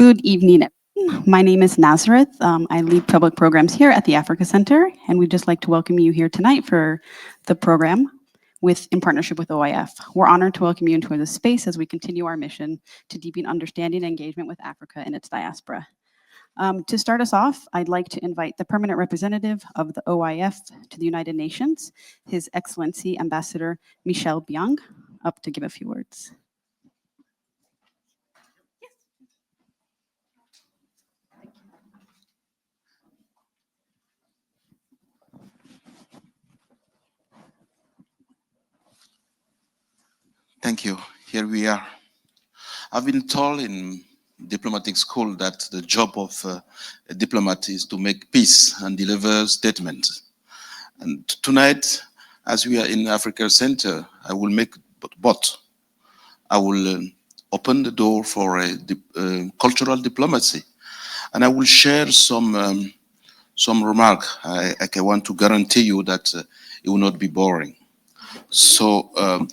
Good evening. My name is Nazareth. I lead public programs here at the Africa Center, and we'd just like to welcome you here tonight for the program in partnership with OIF. We're honored to welcome you into this space as we continue our mission to deepen understanding and engagement with Africa and its diaspora. To start us off, I'd like to invite the permanent representative of the OIF to the United Nations, His Excellency Ambassador Michel Biang, up to give a few words. Thank you. Here we are. I've been told in diplomatic school that the job of a diplomat is to make peace and deliver statements. And tonight, as we are in Africa Center, I will make both. I will open the door for a cultural diplomacy, and I will share some remark. I want to guarantee you that it will not be boring. So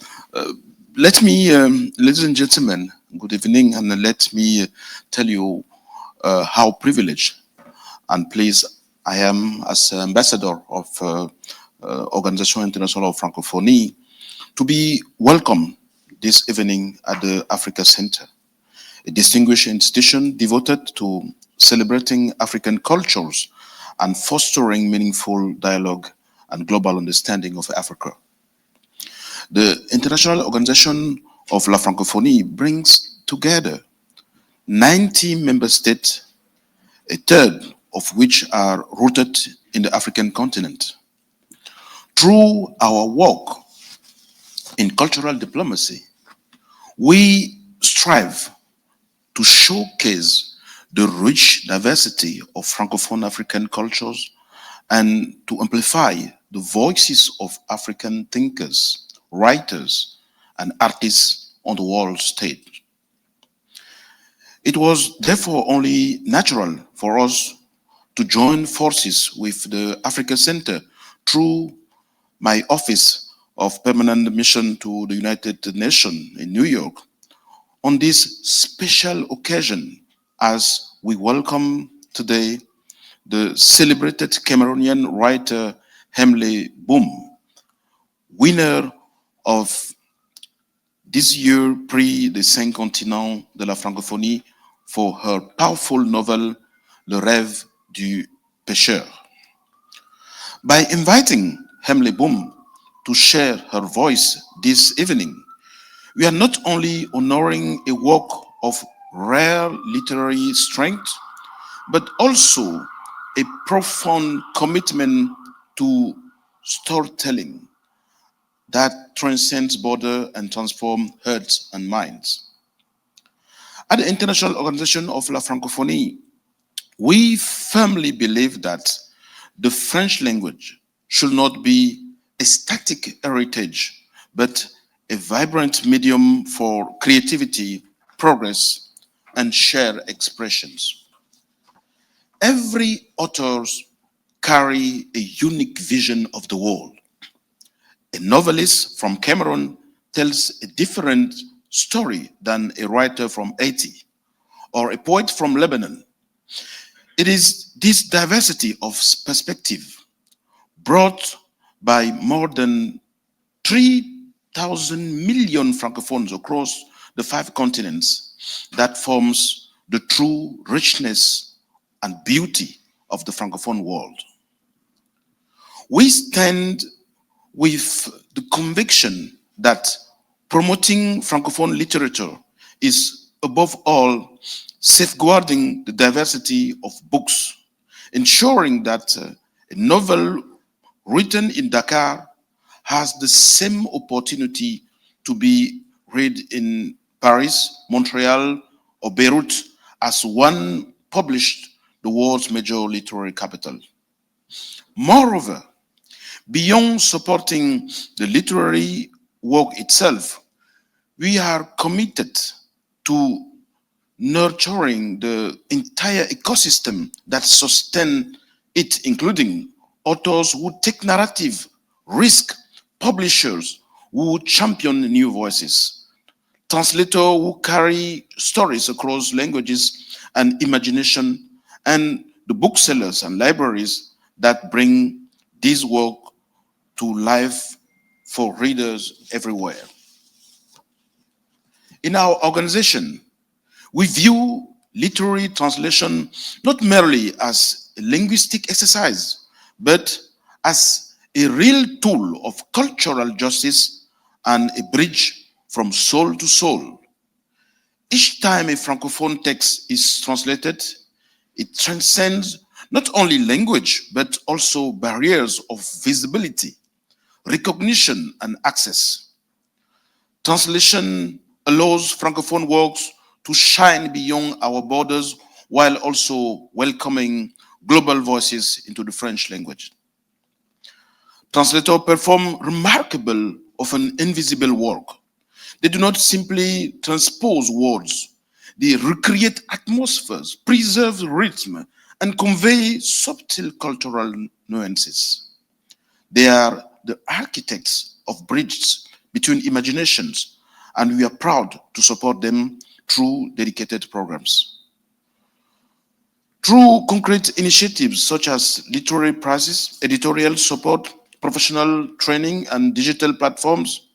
let me, ladies and gentlemen, good evening, and let me tell you how privileged and pleased I am as ambassador of Organisation Internationale of Francophonie to be welcome this evening at the Africa Center, a distinguished institution devoted to celebrating African cultures and fostering meaningful dialogue and global understanding of Africa. The International Organization of la Francophonie brings together 90 member states, a third of which are rooted in the African continent. Through our work in cultural diplomacy, we strive to showcase the rich diversity of Francophone African cultures and to amplify the voices of African thinkers, writers, and artists on the world stage. It was therefore only natural for us to join forces with the Africa Center through my office of permanent mission to the United Nations in New York on this special occasion as we welcome today the celebrated Cameroonian writer Hemley Boum, winner of this year Prix des 5 continents de la Francophonie for her powerful novel Le Rêve du Pêcheur. By inviting Hemley Boum to share her voice this evening, we are not only honoring a work of rare literary strength, but also a profound commitment to storytelling that transcends border and transforms hearts and minds. At the International Organization of la Francophonie, we firmly believe that the French language should not be a static heritage, but a vibrant medium for creativity, progress, and shared expressions. Every author carries a unique vision of the world. A novelist from Cameroon tells a different story than a writer from Haiti or a poet from Lebanon. It is this diversity of perspective brought by more than 3,000 million Francophones across the 5 continents that forms the true richness and beauty of the Francophone world. We stand with the conviction that promoting Francophone literature is, above all, safeguarding the diversity of books, ensuring that a novel written in Dakar has the same opportunity to be read in Paris, Montreal, or Beirut as one published the world's major literary capital. Moreover, beyond supporting the literary work itself, we are committed to nurturing the entire ecosystem that sustains it, including authors who take narrative, risk, publishers who champion new voices, translators who carry stories across languages, and imagination, and the booksellers and libraries that bring this work to life for readers everywhere. In our organization, we view literary translation not merely as a linguistic exercise, but as a real tool of cultural justice and a bridge from soul to soul. Each time a Francophone text is translated, it transcends not only language, but also barriers of visibility, recognition, and access. Translation allows Francophone works to shine beyond our borders while also welcoming global voices into the French language. Translators perform remarkable, often invisible work. They do not simply transpose words. They recreate atmospheres, preserve rhythm, and convey subtle cultural nuances. They are the architects of bridges between imaginations, and we are proud to support them through dedicated programs. Through concrete initiatives such as literary prizes, editorial support, professional training, and digital platforms,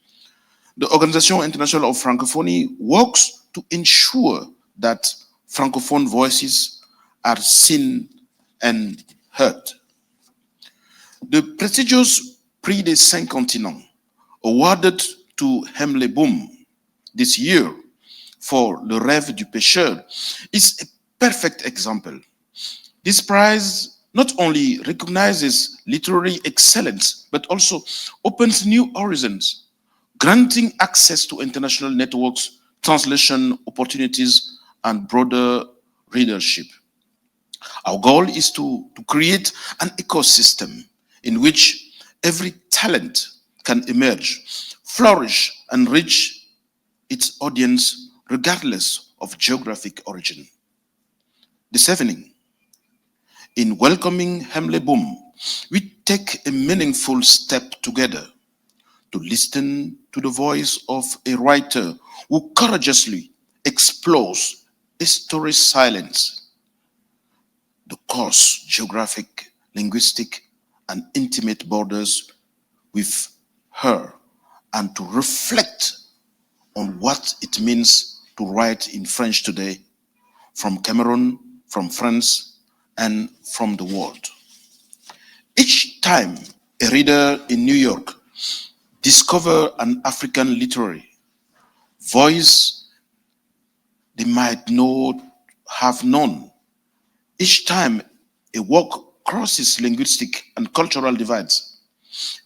the Organisation Internationale of Francophonie works to ensure that Francophone voices are seen and heard. The prestigious Prix des Cinq Continents, awarded to Hemley Boum this year for Le Rêve du Pêcheur, is a perfect example. This prize not only recognizes literary excellence, but also opens new horizons, granting access to international networks, translation opportunities, and broader readership. Our goal is to create an ecosystem in which every talent can emerge, flourish, and reach its audience regardless of geographic origin. This evening, in welcoming Hemley Boum, we take a meaningful step together to listen to the voice of a writer who courageously explores history's silence, the coarse geographic, linguistic, and intimate borders with her, and to reflect on what it means to write in French today, from Cameroon, from France, and from the world. Each time a reader in New York discovers an African literary voice they might not have known, each time a work crosses linguistic and cultural divides,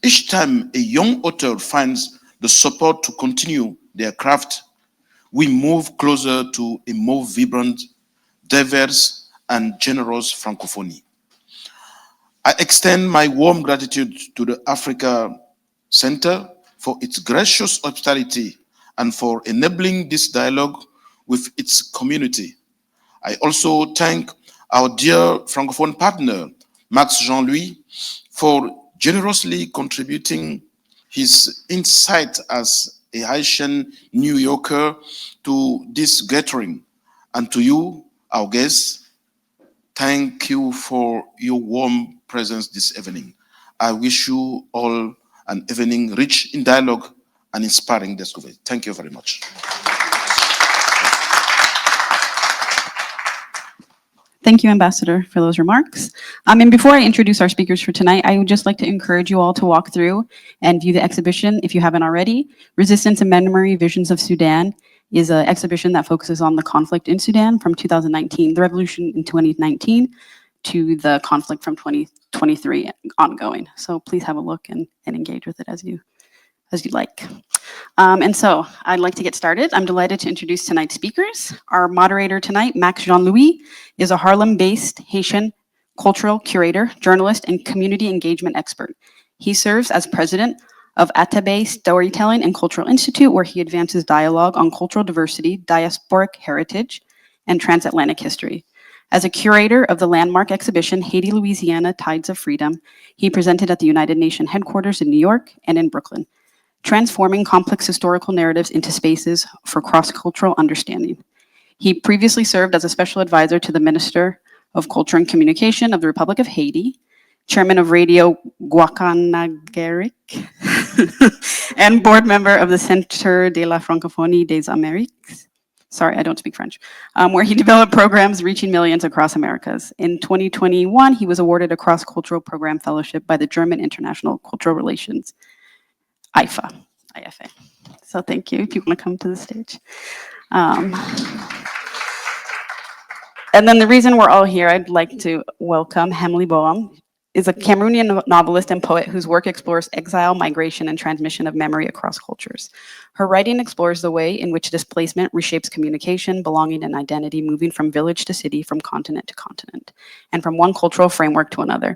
each time a young author finds the support to continue their craft, we move closer to a more vibrant, diverse, and generous Francophonie. I extend my warm gratitude to the Africa Center for its gracious hospitality and for enabling this dialogue with its community. I also thank our dear Francophone partner, Max Jean-Louis, for generously contributing his insight as a Haitian New Yorker to this gathering. And to you, our guests, thank you for your warm presence this evening. I wish you all an evening rich in dialogue and inspiring discovery. Thank you very much. Thank you, Ambassador, for those remarks. And before I introduce our speakers for tonight, I would just like to encourage you all to walk through and view the exhibition if you haven't already. Resistance and Memory, Visions of Sudan is an exhibition that focuses on the conflict in Sudan from 2019, the revolution in 2019, to the conflict from 2023 ongoing. So please have a look and engage with it as you like. And so I'd like to get started. I'm delighted to introduce tonight's speakers. Our moderator tonight, Max Jean-Louis, is a Harlem-based Haitian cultural curator, journalist, and community engagement expert. He serves as president of Atabe Storytelling and Cultural Institute, where he advances dialogue on cultural diversity, diasporic heritage, and transatlantic history. As a curator of the landmark exhibition, Haiti, Louisiana, Tides of Freedom, he presented at the United Nations headquarters in New York and in Brooklyn, transforming complex historical narratives into spaces for cross-cultural understanding. He previously served as a special advisor to the Minister of Culture and Communication of the Republic of Haiti, chairman of Radio Guacanagaric, and board member of the Centre de la Francophonie des Amériques. Sorry, I don't speak French, where he developed programs reaching millions across Americas. In 2021, he was awarded a cross-cultural program fellowship by the German International Cultural Relations, IFA. IFA. So thank you, if you want to come to the stage. And then the reason we're all here, I'd like to welcome Hemley Boum, is a Cameroonian novelist and poet whose work explores exile, migration, and transmission of memory across cultures. Her writing explores the way in which displacement reshapes communication, belonging, and identity, moving from village to city, from continent to continent, and from one cultural framework to another.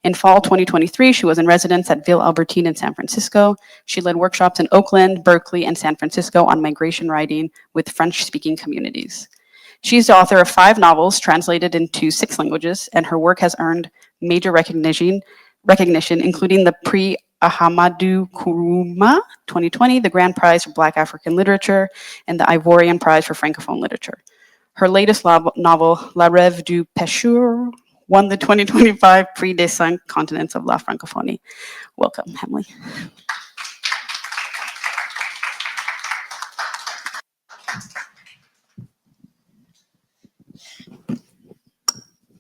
In fall 2023, she was in residence at Ville Albertine in San Francisco. She led workshops in Oakland, Berkeley, and San Francisco on migration writing with French-speaking communities. She's the author of 5 novels translated into 6 languages, and her work has earned major recognition, including the Prix Ahamadou Kourouma 2020, the Grand Prize for Black African Literature, and the Ivorian Prize for Francophone Literature. Her latest novel, La Rêve du Pêcheur, won the 2025 Prix des 5 Continents of la Francophonie. Welcome, Hemley.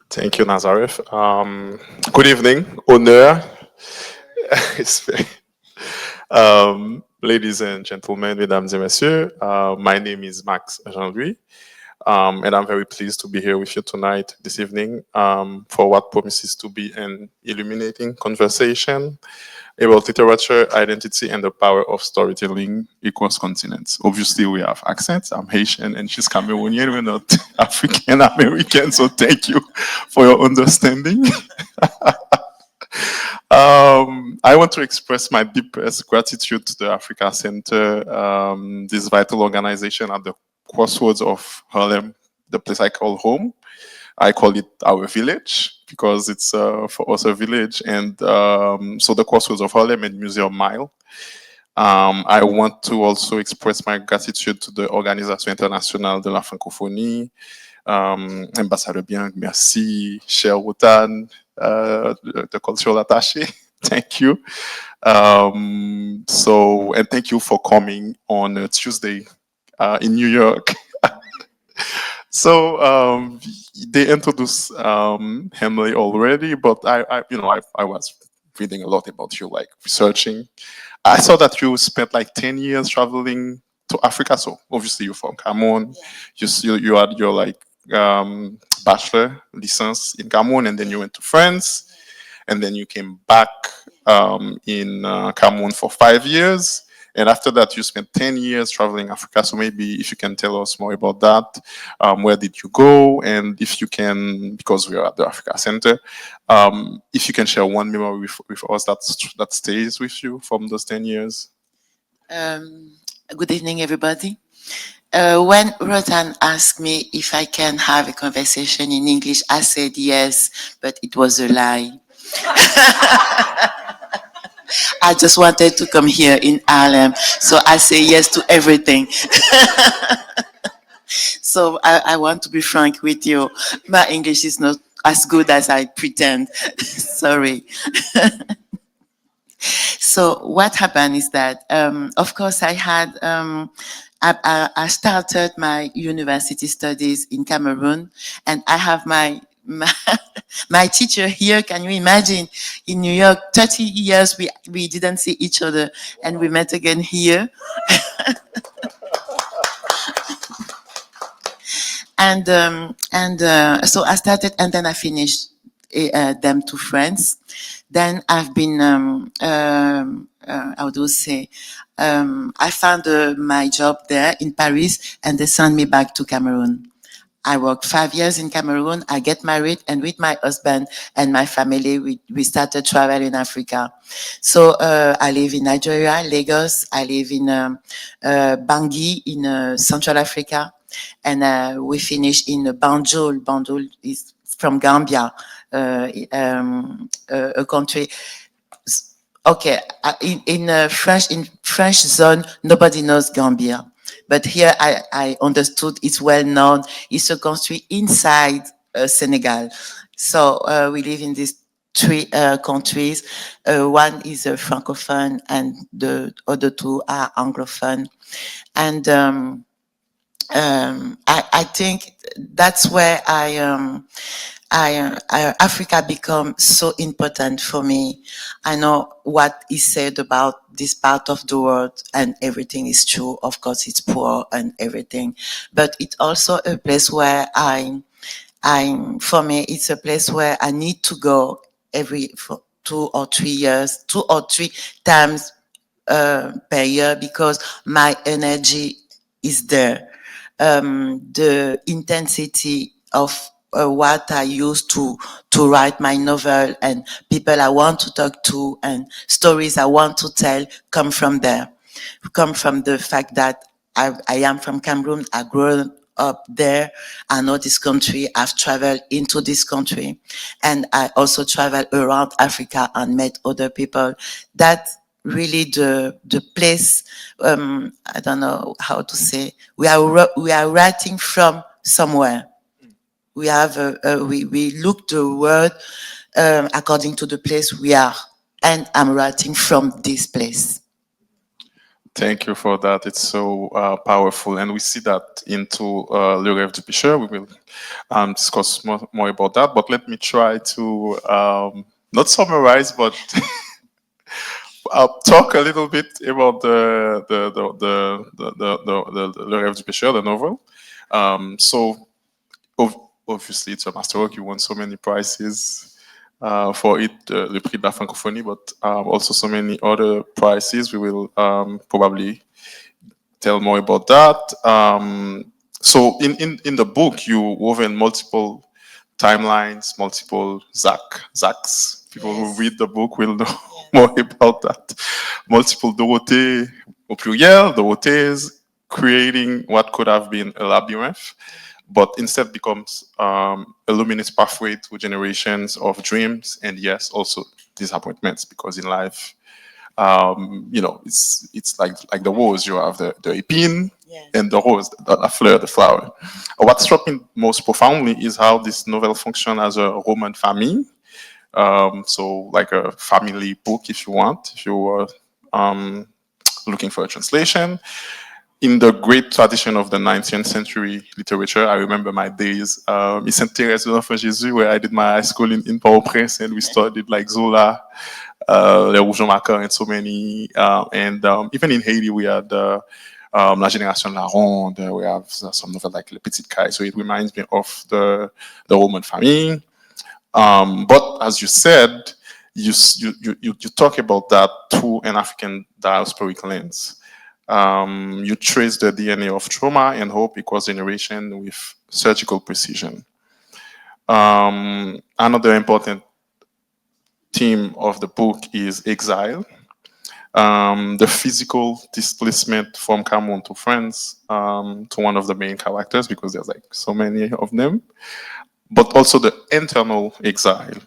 Thank you, Nazareth. Good evening, honneur. Ladies and gentlemen, mesdames et messieurs, my name is Max Jean-Louis, and I'm very pleased to be here with you tonight, this evening, for what promises to be an illuminating conversation about literature, identity, and the power of storytelling across continents. Obviously, we have accents. I'm Haitian and she's Cameroonian. We're not African American, so thank you for your understanding. I want to express my deepest gratitude to the Africa Center, this vital organization at the crossroads of Harlem, the place I call home. I call it our village because it's for us a village. And so the crossroads of Harlem and Museum Mile. I want to also express my gratitude to the Organisation Internationale de la Francophonie, Ambassadeur Biang, merci, cher Wotan, the cultural attaché, thank you. And thank you for coming on a Tuesday in New York. So they introduced Hemley already, but I was reading a lot about you, like researching. I saw that you spent like 10 years traveling to Africa. So obviously you're from Cameroon. Yeah. You had your like bachelor licence in Cameroon, and then you went to France, and then you came back in Cameroon for 5 years. And after that, you spent 10 years traveling Africa. So maybe if you can tell us more about that, where did you go? And if you can, because we are at the Africa Center, if you can share one memory with us that stays with you from those 10 years. Good evening, everybody. When Rotan asked me if I can have a conversation in English, I said yes, but it was a lie. I just wanted to come here in Harlem, so I say yes to everything. So I want to be frank with you. My English is not as good as I pretend. Sorry. So what happened is that, of course, I had I started my university studies in Cameroon, and I have my teacher here. Can you imagine? In New York, 30 years we didn't see each other, and we met again here. So I started, and then I finished them to France. Then I've been how do I say? I found my job there in Paris, and they sent me back to Cameroon. I worked 5 years in Cameroon. I get married, and with my husband and my family, we started traveling Africa. So I live in Nigeria, Lagos. I live in Bangui in Central Africa, and we finished in Banjul. Banjul is from Gambia, a country. Okay, in French zone, nobody knows Gambia. But here I understood it's well known. It's a country inside Senegal. So we live in these three countries. One is a Francophone and the other two are Anglophone. And I think that's where Africa become so important for me. I know what is said about this part of the world and everything is true. Of course, it's poor and everything, but it's also a place where for me, it's a place where I need to go every for 2 or 3 years, 2 or 3 times per year because my energy is there. The intensity of what I used to write my novel and people I want to talk to and stories I want to tell come from there, come from the fact that I am from Cameroon. I grew up there. I know this country. I've traveled into this country and I also traveled around Africa and met other people. That really the place, I don't know how to say, we are writing from somewhere. We have, we look the word according to the place we are. And I'm writing from this place. Thank you for that. It's so powerful, and we see that into Le Rêve du Pêcheur. We will discuss more about that. But let me try to not summarize, but talk a little bit about the Le Rêve du Pêcheur, the novel. So obviously, it's a masterwork. You won so many prizes. For it, le prix de la Francophonie, but also so many other prizes. We will probably tell more about that. So in the book, you wove in multiple timelines, multiple Zacks. People who read the book will know more about that. Multiple Dorothée au pluriel, Dorothées, creating what could have been a labyrinth, but instead becomes a luminous pathway to generations of dreams and yes, also disappointments, because in life, it's like the rose. You have the épine and the rose, the fleur, the flower. What struck me most profoundly is how this novel functions as a Roman famille. So like a family book, if you want, if you were looking for a translation. In the great tradition of the 19th century literature, I remember my days in Sainte Thérèse de l'Enfant Jésus, where I did my high school in Port-au-Prince, and we studied like Zola, Les Rougon Macquart, and so many. Even in Haiti, we had La Génération La Ronde. We have some novel like Le Petit Caille. So it reminds me of the Roman famille. But as you said, you talk about that through an African diasporic lens. You trace the DNA of trauma and hope across generation with surgical precision. Another important theme of the book is exile, the physical displacement from Cameroon to France, to one of the main characters, because there's like so many of them, but also the internal exile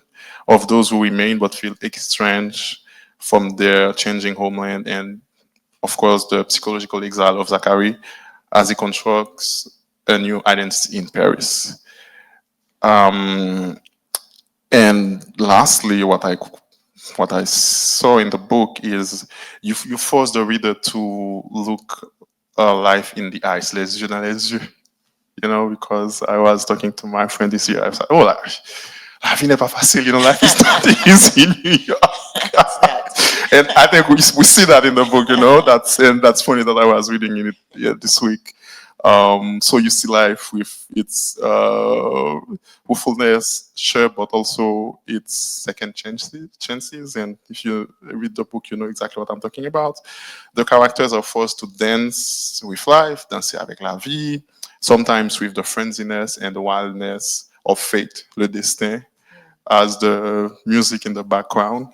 of those who remain but feel estranged from their changing homeland, and of course, the psychological exile of Zachary as he constructs a new identity in Paris. And lastly, what I saw in the book is you force the reader to look life in the eyes, les yeux dans les yeux. Because I was talking to my friend this year. I was like, oh, life n'est pas facile, life is not easy in New York. And I think we see that in the book, that's funny that I was reading in it this week. So you see life with its hopefulness, sure, but also its second chances. And if you read the book, you know exactly what I'm talking about. The characters are forced to dance with life, danser avec la vie, sometimes with the frenziness and the wildness of fate, le destin, as the music in the background.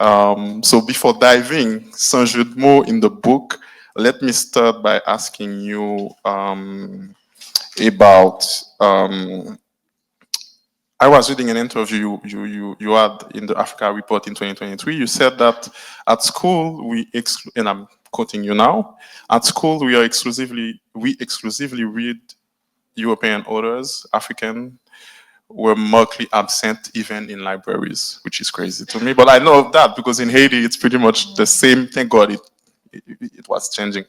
So before diving, sans jeu de mots, in the book, let me start by asking you about I was reading an interview you had in the Africa Report in 2023. You said that at school and I'm quoting you now. At school we exclusively read European authors. African were mostly absent even in libraries, which is crazy to me. But I know of that because in Haiti it's pretty much the same. Thank God it was changing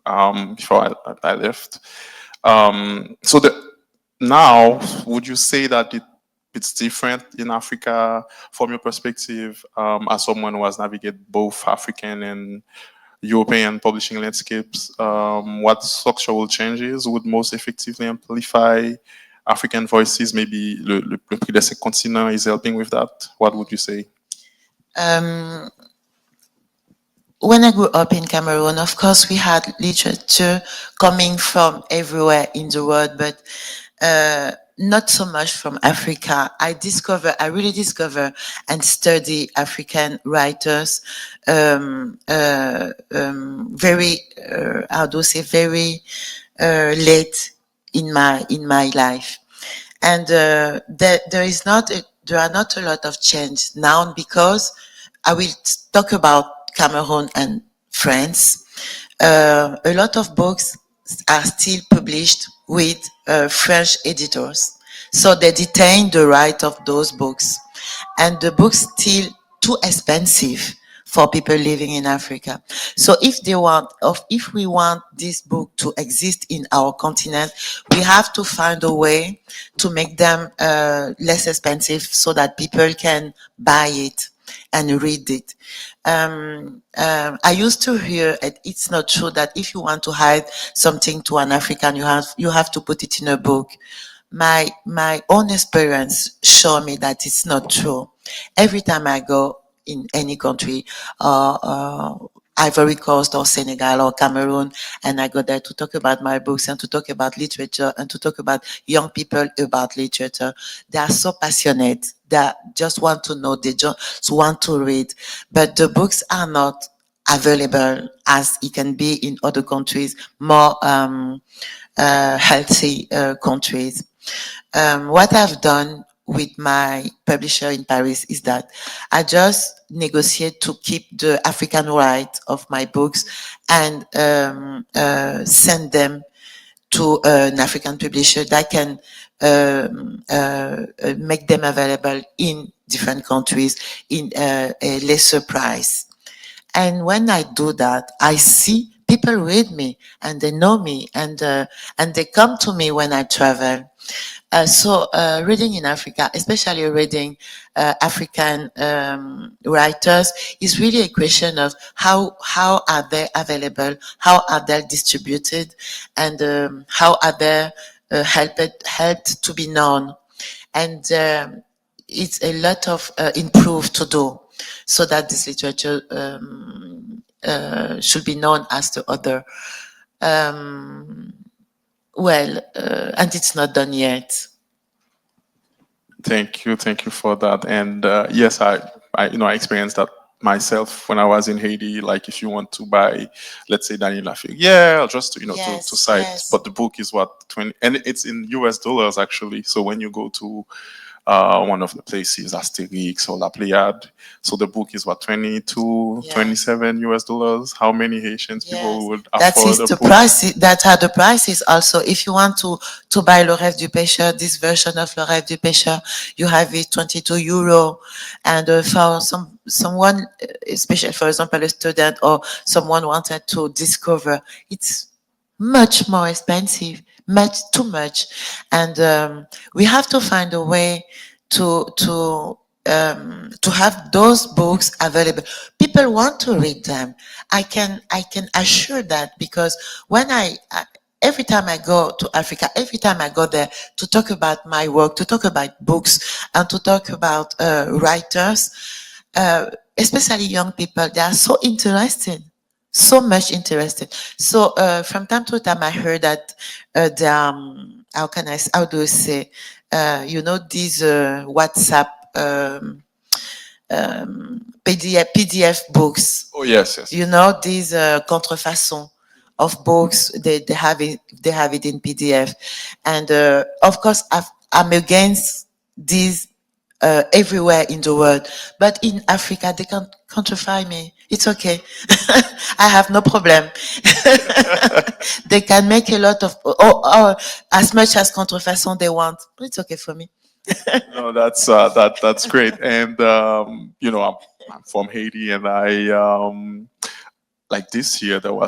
before I left. So now, would you say that it's different in Africa from your perspective, as someone who has navigated both African and European publishing landscapes? What structural changes would most effectively amplify African voices? Maybe le Prix des Cinq Continents is helping with that. What would you say? When I grew up in Cameroon, of course, we had literature coming from everywhere in the world, but not so much from Africa. I really discover and study African writers very, how do I say, very late in my life. And there are not a lot of change now, because I will talk about Cameroon and France. A lot of books are still published with French editors, so they detain the right of those books, and the books still too expensive for people living in Africa. So if we want this book to exist in our continent, we have to find a way to make them less expensive so that people can buy it and read it. I used to hear, it's not true, that if you want to hide something to an African, you have to put it in a book. My own experience show me that it's not true. Every time I go in any country, Ivory Coast or Senegal or Cameroon, and I go there to talk about my books and to talk about literature and to talk about young people about literature, they are so passionate. They just want to know, they just want to read, but the books are not available as it can be in other countries, more healthy countries. What I've done with my publisher in Paris is that I just negotiate to keep the African right of my books and send them to an African publisher that can make them available in different countries in a lesser price. And when I do that, I see people read me and they know me, and they come to me when I travel. So reading in Africa, especially reading African writers, is really a question of how are they available, how are they distributed, and how are they helped to be known. And it's a lot of improve to do, so that this literature should be known as the other. And it's not done yet. Thank you for that. And yes, I experienced that myself when I was in Haiti. Like, if you want to buy, let's say, Daniel Lafayette, yeah, just to Yes, to cite, yes. but the book is what, 20, and it's in US dollars actually. So when you go to one of the places, Asterix or La Pléiade, so the book is what, 22, Yes. 27 US dollars. How many Haitians Yes, people would that afford is a the book? price. That are the prices also. If you want to buy Le Rêve du Pêcheur, this version of Le Rêve du Pêcheur, you have it €22, and for someone, especially for example a student or someone wanted to discover, it's much more expensive, much too much, and we have to find a way to have those books available. People want to read them. I can assure that, because when every time I go to Africa, every time I go there to talk about my work, to talk about books, and to talk about writers, especially young people, they are so interested, so much interested. So from time to time, I heard that how do I say, these WhatsApp PDF books. Oh yes. These contrefaçons of books. They have it in PDF, and of course I'm against these everywhere in the world. But in Africa, they can't counterfeit me. It's okay. I have no problem. They can make a lot of, or as much as contrefaçon they want. But it's okay for me. No, that's great. And you know, I'm from Haiti, and I like this year there were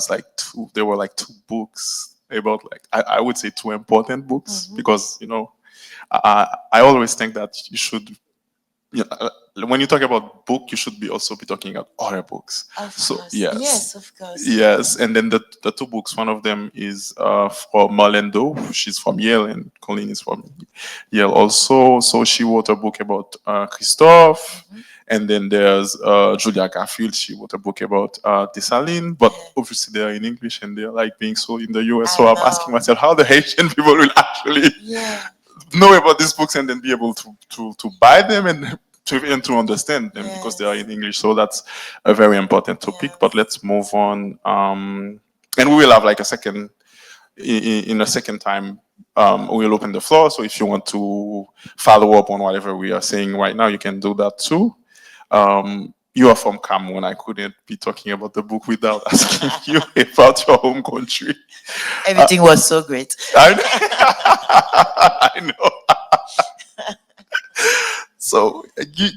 like two books about like I would say two important books because you know I always think that you should when you talk about book you should also be talking about other books. Of So course. yes. Yes, of course. Yes, and then the two books, one of them is from Marlendo, she's from Yale, and Colleen is from Yale also. So she wrote a book about Christophe, and then there's Julia Garfield, she wrote a book about Dessalines, but obviously they're in English and they're like being sold in the US. So I'm asking myself how the Haitian people will actually know about these books and then be able to buy them and to understand them because they are in English. So that's a very important topic. But let's move on. And we will have like a second, in a second time, we'll open the floor. So if you want to follow up on whatever we are saying right now, you can do that too. You are from Cameroon. I couldn't be talking about the book without asking you about your home country. Everything was so great. I know. So,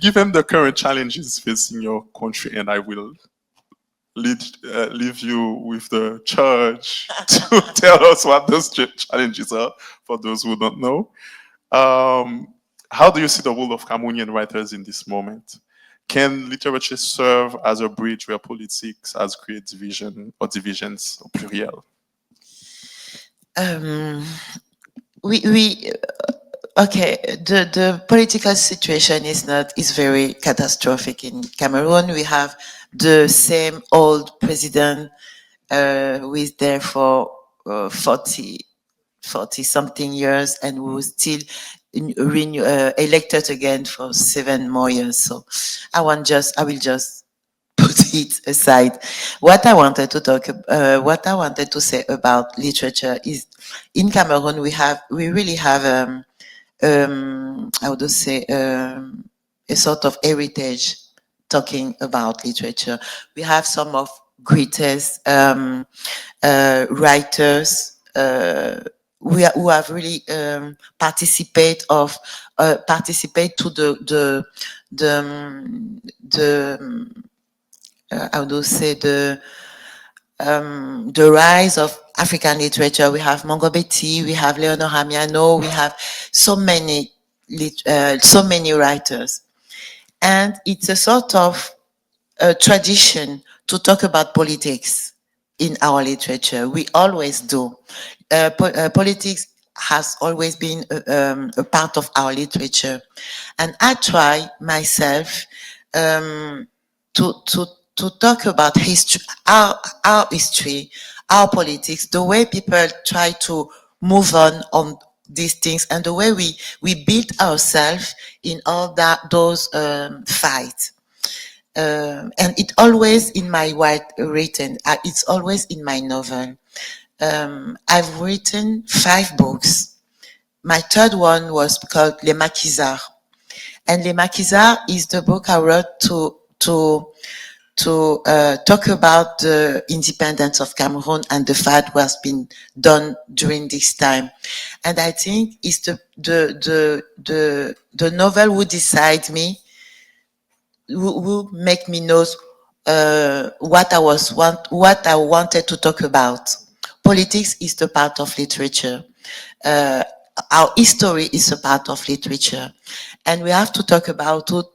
given the current challenges facing your country, and I will leave you with the charge to tell us what those challenges are for those who don't know. How do you see the role of Cameroonian writers in this moment? Can literature serve as a bridge where politics has created division or divisions or pluriel? Okay, the political situation is very catastrophic in Cameroon. We have the same old president who is there for 40 something years and who is still elected again for 7 more years. So I will just put it aside. What I wanted to say about literature is in Cameroon we really have how to say a sort of heritage talking about literature. We have some of greatest writers who have really participate to the how to say the rise of African literature. We have Mongo Betty, we have Leonor Hamiano, we have so many writers. And it's a sort of tradition to talk about politics in our literature. We always do. Politics has always been a part of our literature. And I try myself to talk about history, our history, our politics, the way people try to move on these things, and the way we build ourselves in all those fights. And it always in my written, it's always in my novel. I've written 5 books. My third one was called Les Maquisards. And Les Maquisards is the book I wrote to talk about the independence of Cameroon and the fight was been done during this time. And I think it's the novel who decide me, who make me know what I wanted to talk about. Politics is the part of literature. Our history is a part of literature, and we have to talk about it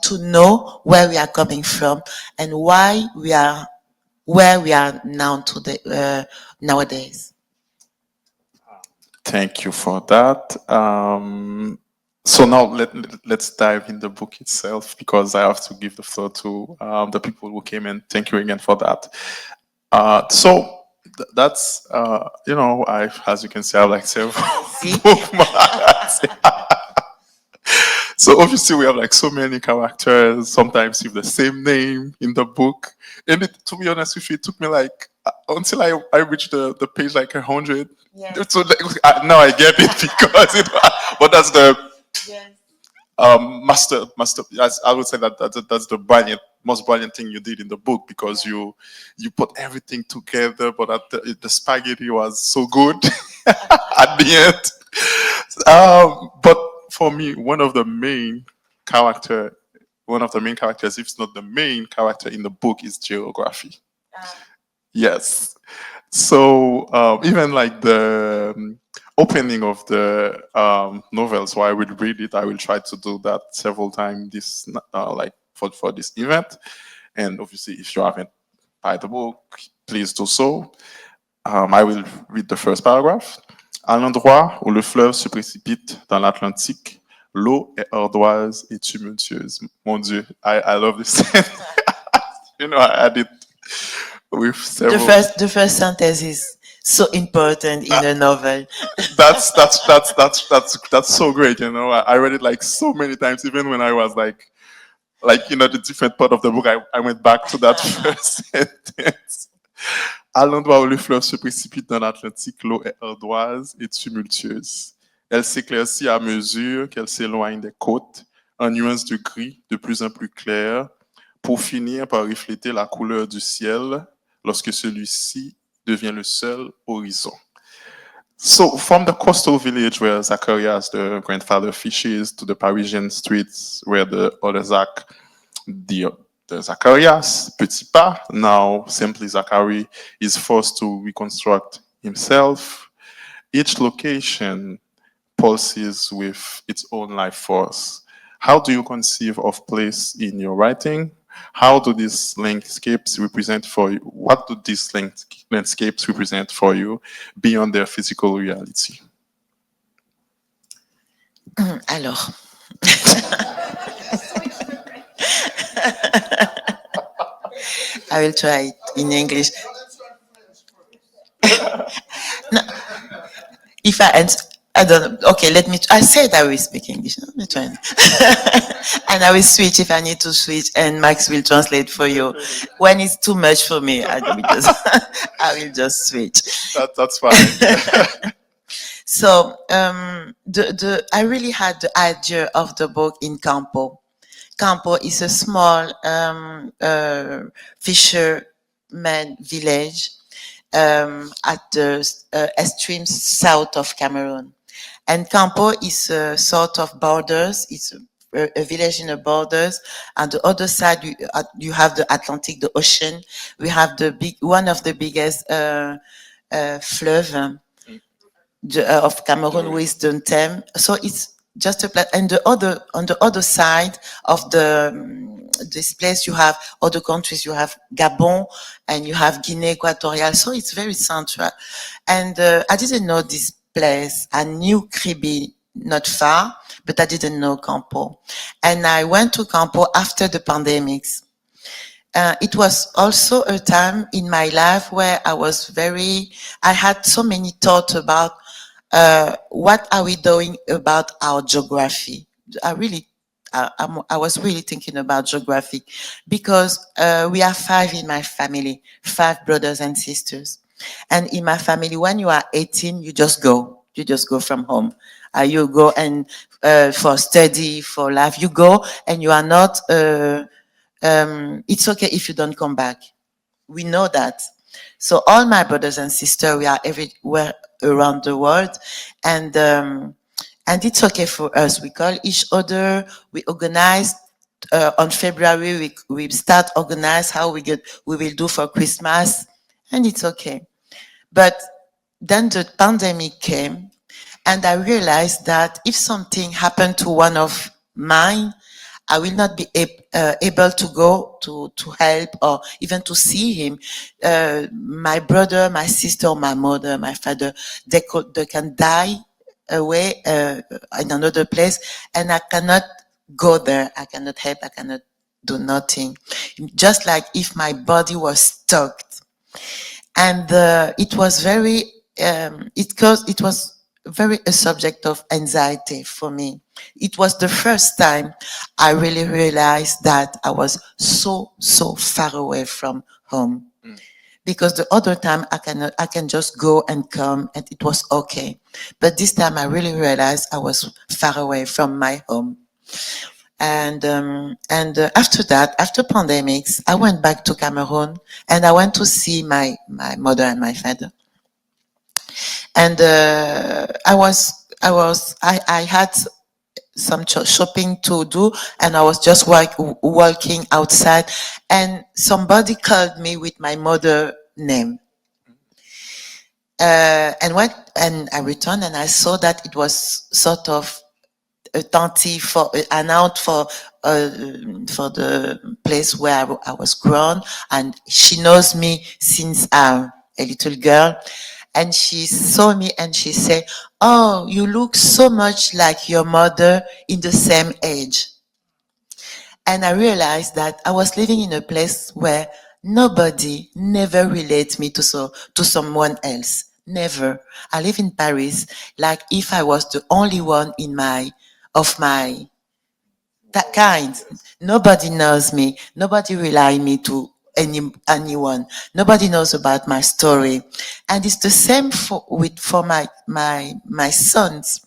to know where we are coming from and why we are where we are now nowadays. Thank you for that. So now let's dive in the book itself because I have to give the floor to the people who came in. Thank you again for that. That's you know, as you can see, I have like several bookmarks. So obviously we have like so many characters, sometimes with the same name in the book. And to be honest with you, it took me like until I reached the page like 100. Yeah. So like, now I get it because but that's the master. I would say that's the most brilliant thing you did in the book, because you put everything together, but the spaghetti was so good at the end. But for me, one of the main characters, if not the main character in the book, is geography. Yes. So even like the opening of the novel, so I will read it. I will try to do that several times this like for this event. And obviously, if you haven't read the book, please do so. I will read the first paragraph. À l'endroit où le fleuve se précipite dans l'Atlantique, l'eau est ardoise et tumultueuse. Mon Dieu, I love this. You know, I did with several. The first sentence is so important in a novel. That's so great. You know, I read it like so many times, even when I was like you know, the different part of the book. I went back to that first sentence. À l'endroit où le fleuve se précipite dans l'Atlantique, l'eau est ardoise et tumultueuse. Elle s'éclaircit à mesure qu'elle s'éloigne des côtes, en nuances de gris de plus en plus claires, pour finir par refléter la couleur du ciel lorsque celui-ci devient le seul horizon. So, from the coastal village where Zacharias, the grandfather, fishes, to the Parisian streets where the other the Zacharias, Petit Pas, now simply Zachary, is forced to reconstruct himself. Each location pulses with its own life force. How do you conceive of place in your writing? How do these landscapes represent for you? What do these landscapes represent for you beyond their physical reality? Alors. I will try it in English. No, if I don't know. Okay, I said I will speak English. Let me try. And I will switch if I need to switch, and Max will translate for you. When it's too much for me, I will just switch. That's fine. So, I really had the idea of the book in Campo. Campo is a small fisherman village at the extreme south of Cameroon. And Campo is a sort of borders. It's a village in the borders. On the other side, you have the Atlantic, the ocean. We have one of the biggest fleuve of Cameroon with the Thames. So it's just a place. And on the other side of this place, you have other countries. You have Gabon and you have Guinea Equatorial. So it's very central. And I didn't know this place. I knew Kribi not far, but I didn't know Campo. And I went to Campo after the pandemics. It was also a time in my life where I had so many thoughts about what are we doing about our geography. I was really thinking about geography because we are 5 in my family, 5 brothers and sisters. And in my family, when you are 18, you just go from home. You go and for study, for life, you go and you are not, it's okay if you don't come back. We know that. So all my brothers and sisters, we are everywhere around the world. And it's okay for us. We call each other, we organize. On February, we start organize how we will do for Christmas, and it's okay. But then the pandemic came, and I realized that if something happened to one of mine, I will not be able to go to help or even to see him. My brother, my sister, my mother, my father, they can die away in another place, and I cannot go there. I cannot help. I cannot do nothing. Just like if my body was stuck. And it was very, it was very a subject of anxiety for me. It was the first time I really realized that I was so far away from home. because the other time I can just go and come and it was okay. But this time I really realized I was far away from my home. And after that, after pandemics, I went back to Cameroon and I went to see my mother and my father. And I had some shopping to do, and I was just walking outside, and somebody called me with my mother name. And I returned, and I saw that it was sort of a tanti for an out for the place where I was grown, and she knows me since I'm a little girl. And she saw me and she said, "Oh, you look so much like your mother in the same age." And I realized that I was living in a place where nobody never relates me to someone else. Never. I live in Paris, like if I was the only one of my that kind. Nobody knows me. Nobody rely me to anyone. Nobody knows about my story. And it's the same for my sons.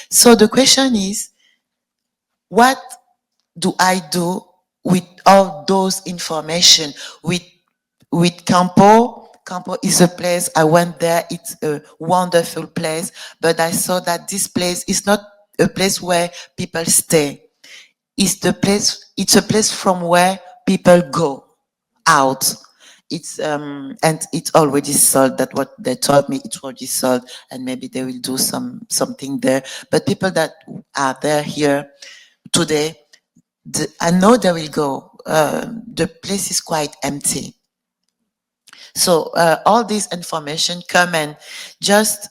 So the question is, what do I do with all those information? With Campo. Campo is a place, I went there, it's a wonderful place, but I saw that this place is not a place where people stay. It's a place from where people go out. It's and it's already sold. That what they told me, it's already sold, and maybe they will do something there. But people that are there here today, I know they will go. The place is quite empty. So all this information come and just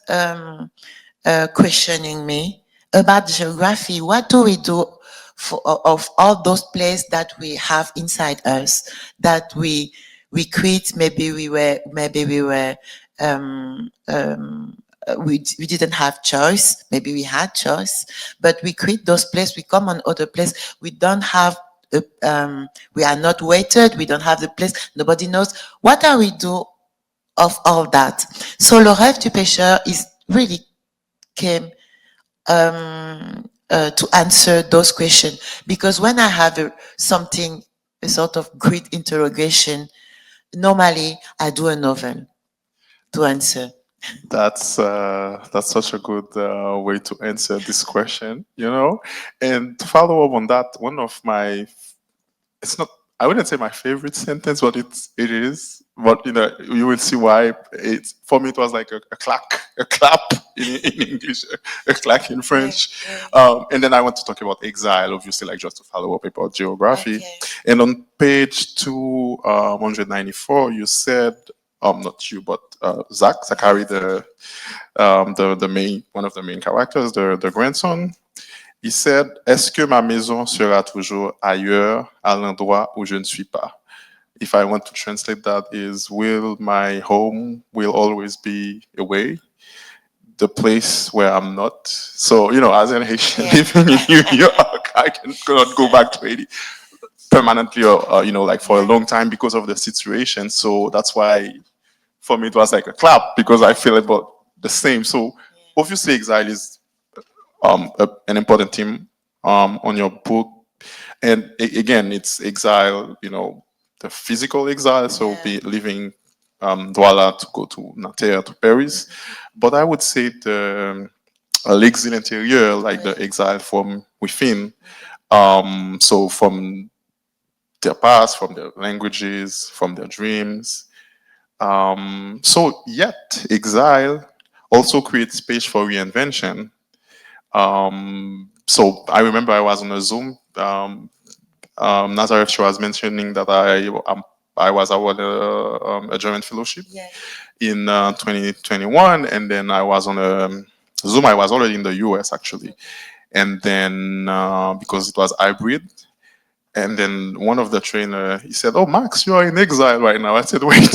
questioning me about geography. What do we do of all those places that we have inside us that we create? Maybe we didn't have choice. Maybe we had choice, but we create those places. We come on other place. We don't have. We are not weighted. We don't have the place. Nobody knows. What are we do of all that? So le rêve du pêcheur is really came to answer those questions, because when I have a sort of great interrogation, normally I do a novel to answer. That's such a good way to answer this question, you know. And to follow up on that, one of my, it's not, I wouldn't say my favorite sentence, but it is. But you know, you will see why. It's for me, it was like a clap in English, a clack in French. And then I want to talk about exile, obviously, like just to follow up about geography. Okay. And on page 294, you said, not you, but Zachary, the main, one of the main characters, the grandson. Il said, est-ce que ma maison sera toujours ailleurs, à l'endroit où je ne suis pas? If I want to translate that is, will my home will always be away, the place where I'm not? So, you know, as an Haitian living in New York, I cannot go back to Haiti permanently or, you know, like for a long time because of the situation. So that's why for me it was like a clap, because I feel about the same. So obviously exile is an important theme on your book, and again, it's exile, you know, the physical exile, so be leaving Douala to go to Nanterre, to Paris. But I would say the l'exil intérieur, like the exile from within, so from their past, from their languages, from their dreams. So yet exile also creates space for reinvention. So I remember I was on a Zoom. Nazareth, she was mentioning that I was awarded a German fellowship in 2021, and then I was on a Zoom. I was already in the US actually, and then because it was hybrid, and then one of the trainer, he said, "Oh, Max, you are in exile right now." I said, "Wait."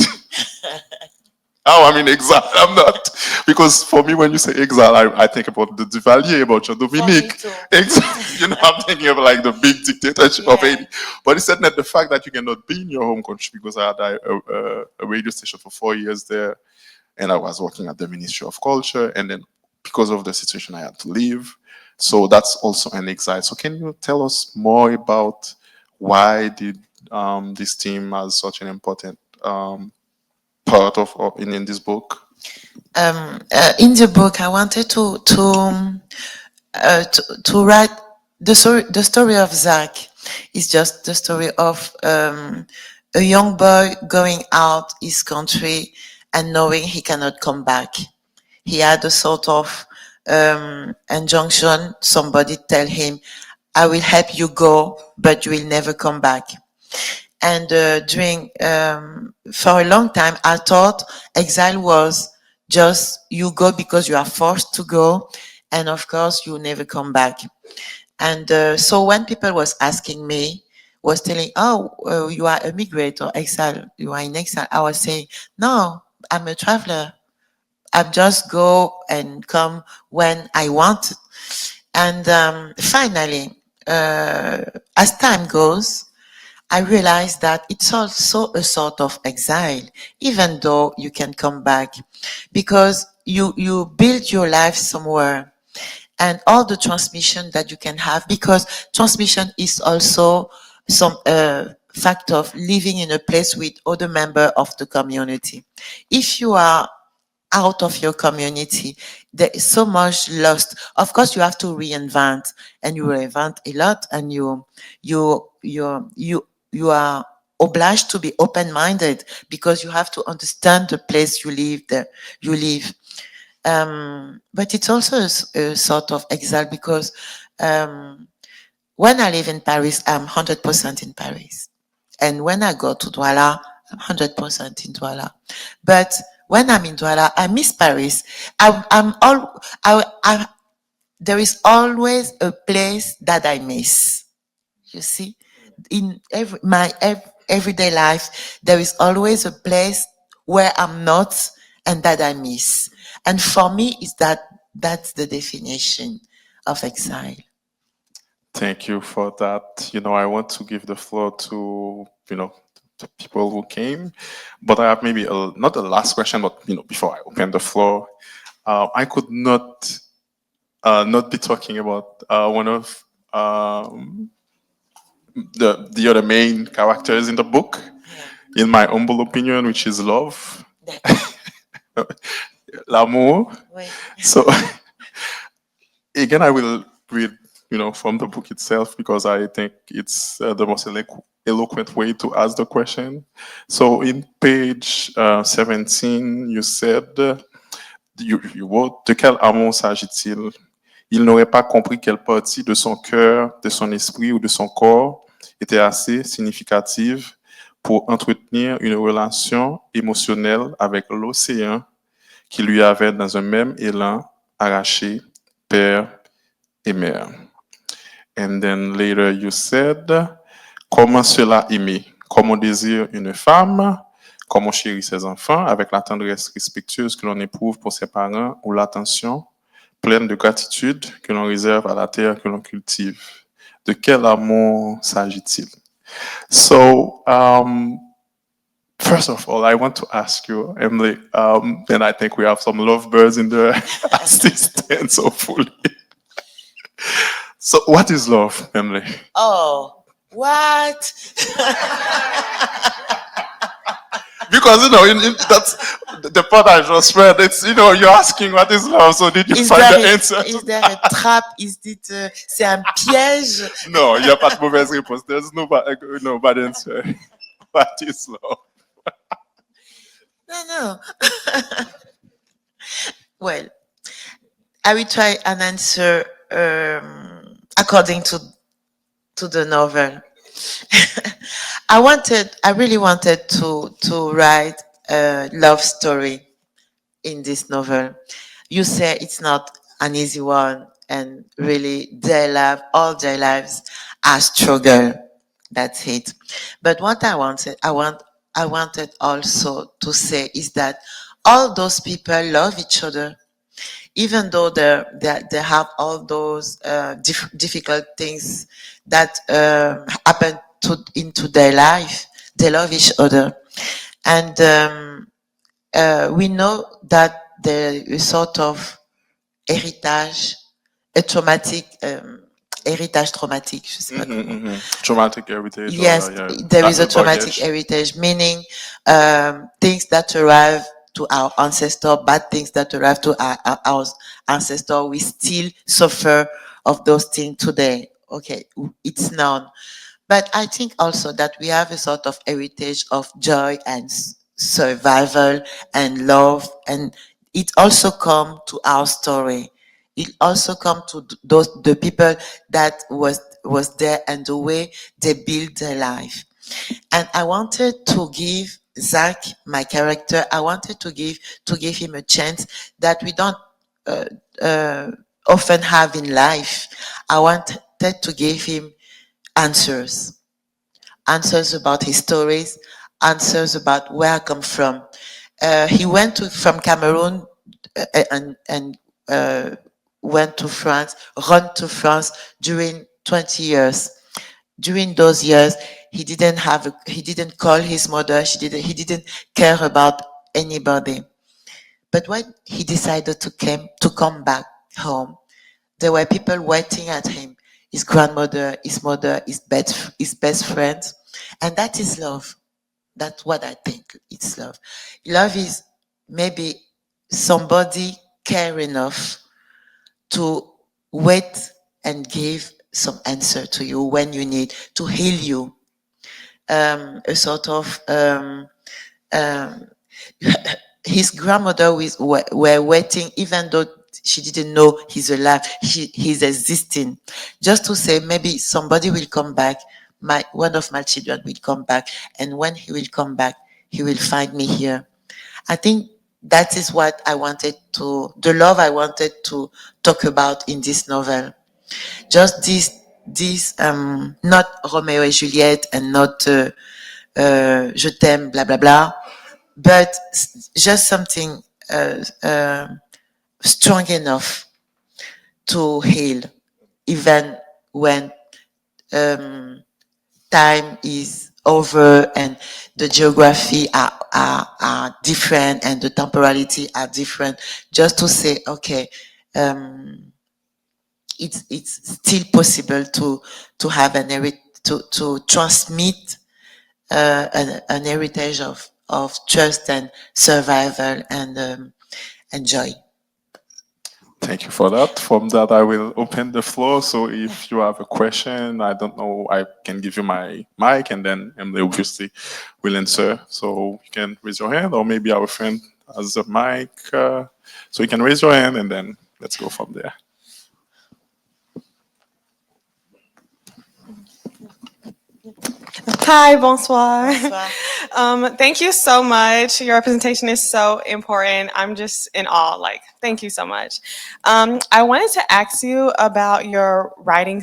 Oh, I mean exile. I'm not, because for me, when you say exile, I think about the Duvalier, about Jean Dominique. too. Exile, I'm thinking of like the big dictatorship of Yeah. Haiti. But it's not the fact that you cannot be in your home country, because I had a radio station for 4 years there, and I was working at the Ministry of Culture, and then because of the situation, I had to leave. So that's also an exile. So can you tell us more about why did this team has such an important part of in this book? In the book, I wanted to write the story of Zach. Is just the story of a young boy going out his country and knowing he cannot come back. He had a sort of injunction. Somebody tell him, "I will help you go, but you will never come back." And for a long time, I thought exile was just you go because you are forced to go, and of course you never come back. And so when people was asking me, was telling, "Oh, you are a migrant or exile, you are in exile," I was saying, "No, I'm a traveler. I just go and come when I want." And finally, as time goes, I realized that it's also a sort of exile, even though you can come back, because you build your life somewhere, and all the transmission that you can have, because transmission is also some fact of living in a place with other members of the community. If you are out of your community, there is so much lost. Of course, you have to reinvent, and you reinvent a lot, and you are obliged to be open-minded, because you have to understand the place you live there. You live, but it's also a sort of exile, because when I live in Paris, I'm 100% in Paris, and when I go to Douala, I'm 100% in Douala. But when I'm in Douala, I miss Paris. There is always a place that I miss. You see, in my everyday life, there is always a place where I'm not and that I miss. And for me, that's the definition of exile. Thank you for that. I want to give the floor to, the people who came, but I have maybe not the last question, but, before I open the floor, I could not be talking about one of the other main characters in the book, in my humble opinion, which is love, l'amour. Oui. So again, I will read, from the book itself, because I think it's the most eloquent way to ask the question. So in page 17, you said, you wrote, de quel amour s'agit-il? Il n'aurait pas compris quelle partie de son cœur, de son esprit ou de son corps était assez significative pour entretenir une relation émotionnelle avec l'océan qui lui avait dans un même élan arraché père et mère. And then later you said, comment cela aimer? Comme on désire une femme, comme on chérit ses enfants, avec la tendresse respectueuse que l'on éprouve pour ses parents, ou l'attention pleine de gratitude que l'on réserve à la terre que l'on cultive. De quel amour s'agit-il? So, first of all, I want to ask you, Emily, and I think we have some lovebirds in the assistant, so fully. So, what is love, Emily? Oh, what? Because that's the part I just read. It's you're asking what is love. So did you find the answer? Is there a trap? C'est un piège? No, il n'y a pas de mauvaise réponse. There's no bad answer. What is love? No. Well, I will try an answer according to the novel. I really wanted to write a love story in this novel. You say it's not an easy one, and really all their lives are struggle. That's it. But what I wanted also to say is that all those people love each other, even though they have all those difficult things that happen into their life. They love each other, and we know that there is sort of héritage, a traumatic héritage traumatique. Je sais pas comment. Traumatic heritage. Yes, Or, yeah, there is a traumatic baggage. heritage, meaning things that arrive to our ancestor, bad things that arrive to our ancestor. We still suffer of those things today. Okay, it's known. But I think also that we have a sort of heritage of joy and survival and love, and it also come to our story. It also come to the people that was there and the way they build their life. And I wanted to give Zach, my character, I wanted to give him a chance that we don't uh, uh, often have in life. I wanted to give him answers about his stories, answers about where I come from. He went from Cameroon and went to France, run to France during 20 years. During those years, he didn't call his mother. He didn't care about anybody. But when he decided to come back home, there were people waiting at him. His grandmother, his mother, his best friends. And that is love. That's what I think it's love. Love is maybe somebody care enough to wait and give some answer to you when you need to heal you. A sort of his grandmother were waiting, even though she didn't know he's alive, he's existing, just to say maybe somebody will come back, one of my children will come back, and when he will come back, he will find me here. I think that is what the love I wanted to talk about in this novel. Just this not Romeo and Juliet and not je t'aime, blah blah blah, but just something strong enough to heal, even when time is over and the geography are different and the temporality are different. Just to say, okay, it's still possible to have to transmit an heritage of trust and survival and joy. Thank you for that. From that, I will open the floor. So if you have a question, I don't know, I can give you my mic and then Emily obviously will answer. So you can raise your hand, or maybe our friend has a mic. So you can raise your hand and then let's go from there. Hi, bonsoir. Bonsoir. Thank you so much. Your representation is so important. I'm just in awe. Like, thank you so much. I wanted to ask you about your writing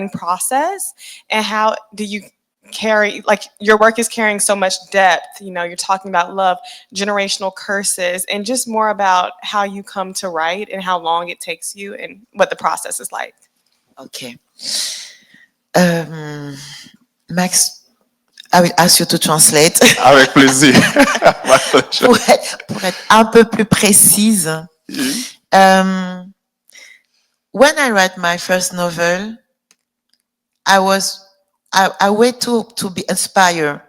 process, and how do you carry, like, your work is carrying so much depth. You know, you're talking about love, generational curses, and just more about how you come to write and how long it takes you and what the process is like. Okay. Max, I will ask you to translate. Avec plaisir. My pleasure. pour être un peu plus précise. When I write my first novel, I wait to be inspired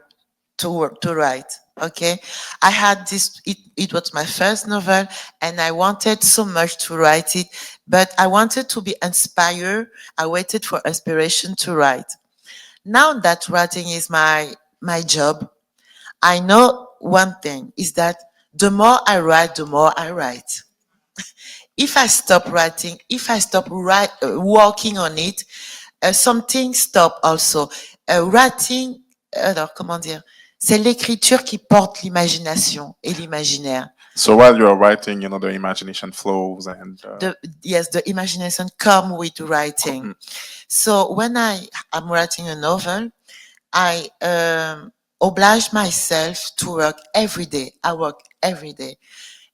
to write. Okay, I had this. It was my first novel, and I wanted so much to write it, but I wanted to be inspired. I waited for inspiration to write. Now that writing is my job, I know one thing is that the more I write, the more I write. If I stop writing, if I stop working on it, something stop also. Writing, alors comment dire, c'est l'écriture qui porte l'imagination et l'imaginaire. So while you're writing, the imagination flows and... Yes, the imagination come with writing. So when I'm writing a novel, I oblige myself to work every day. I work every day.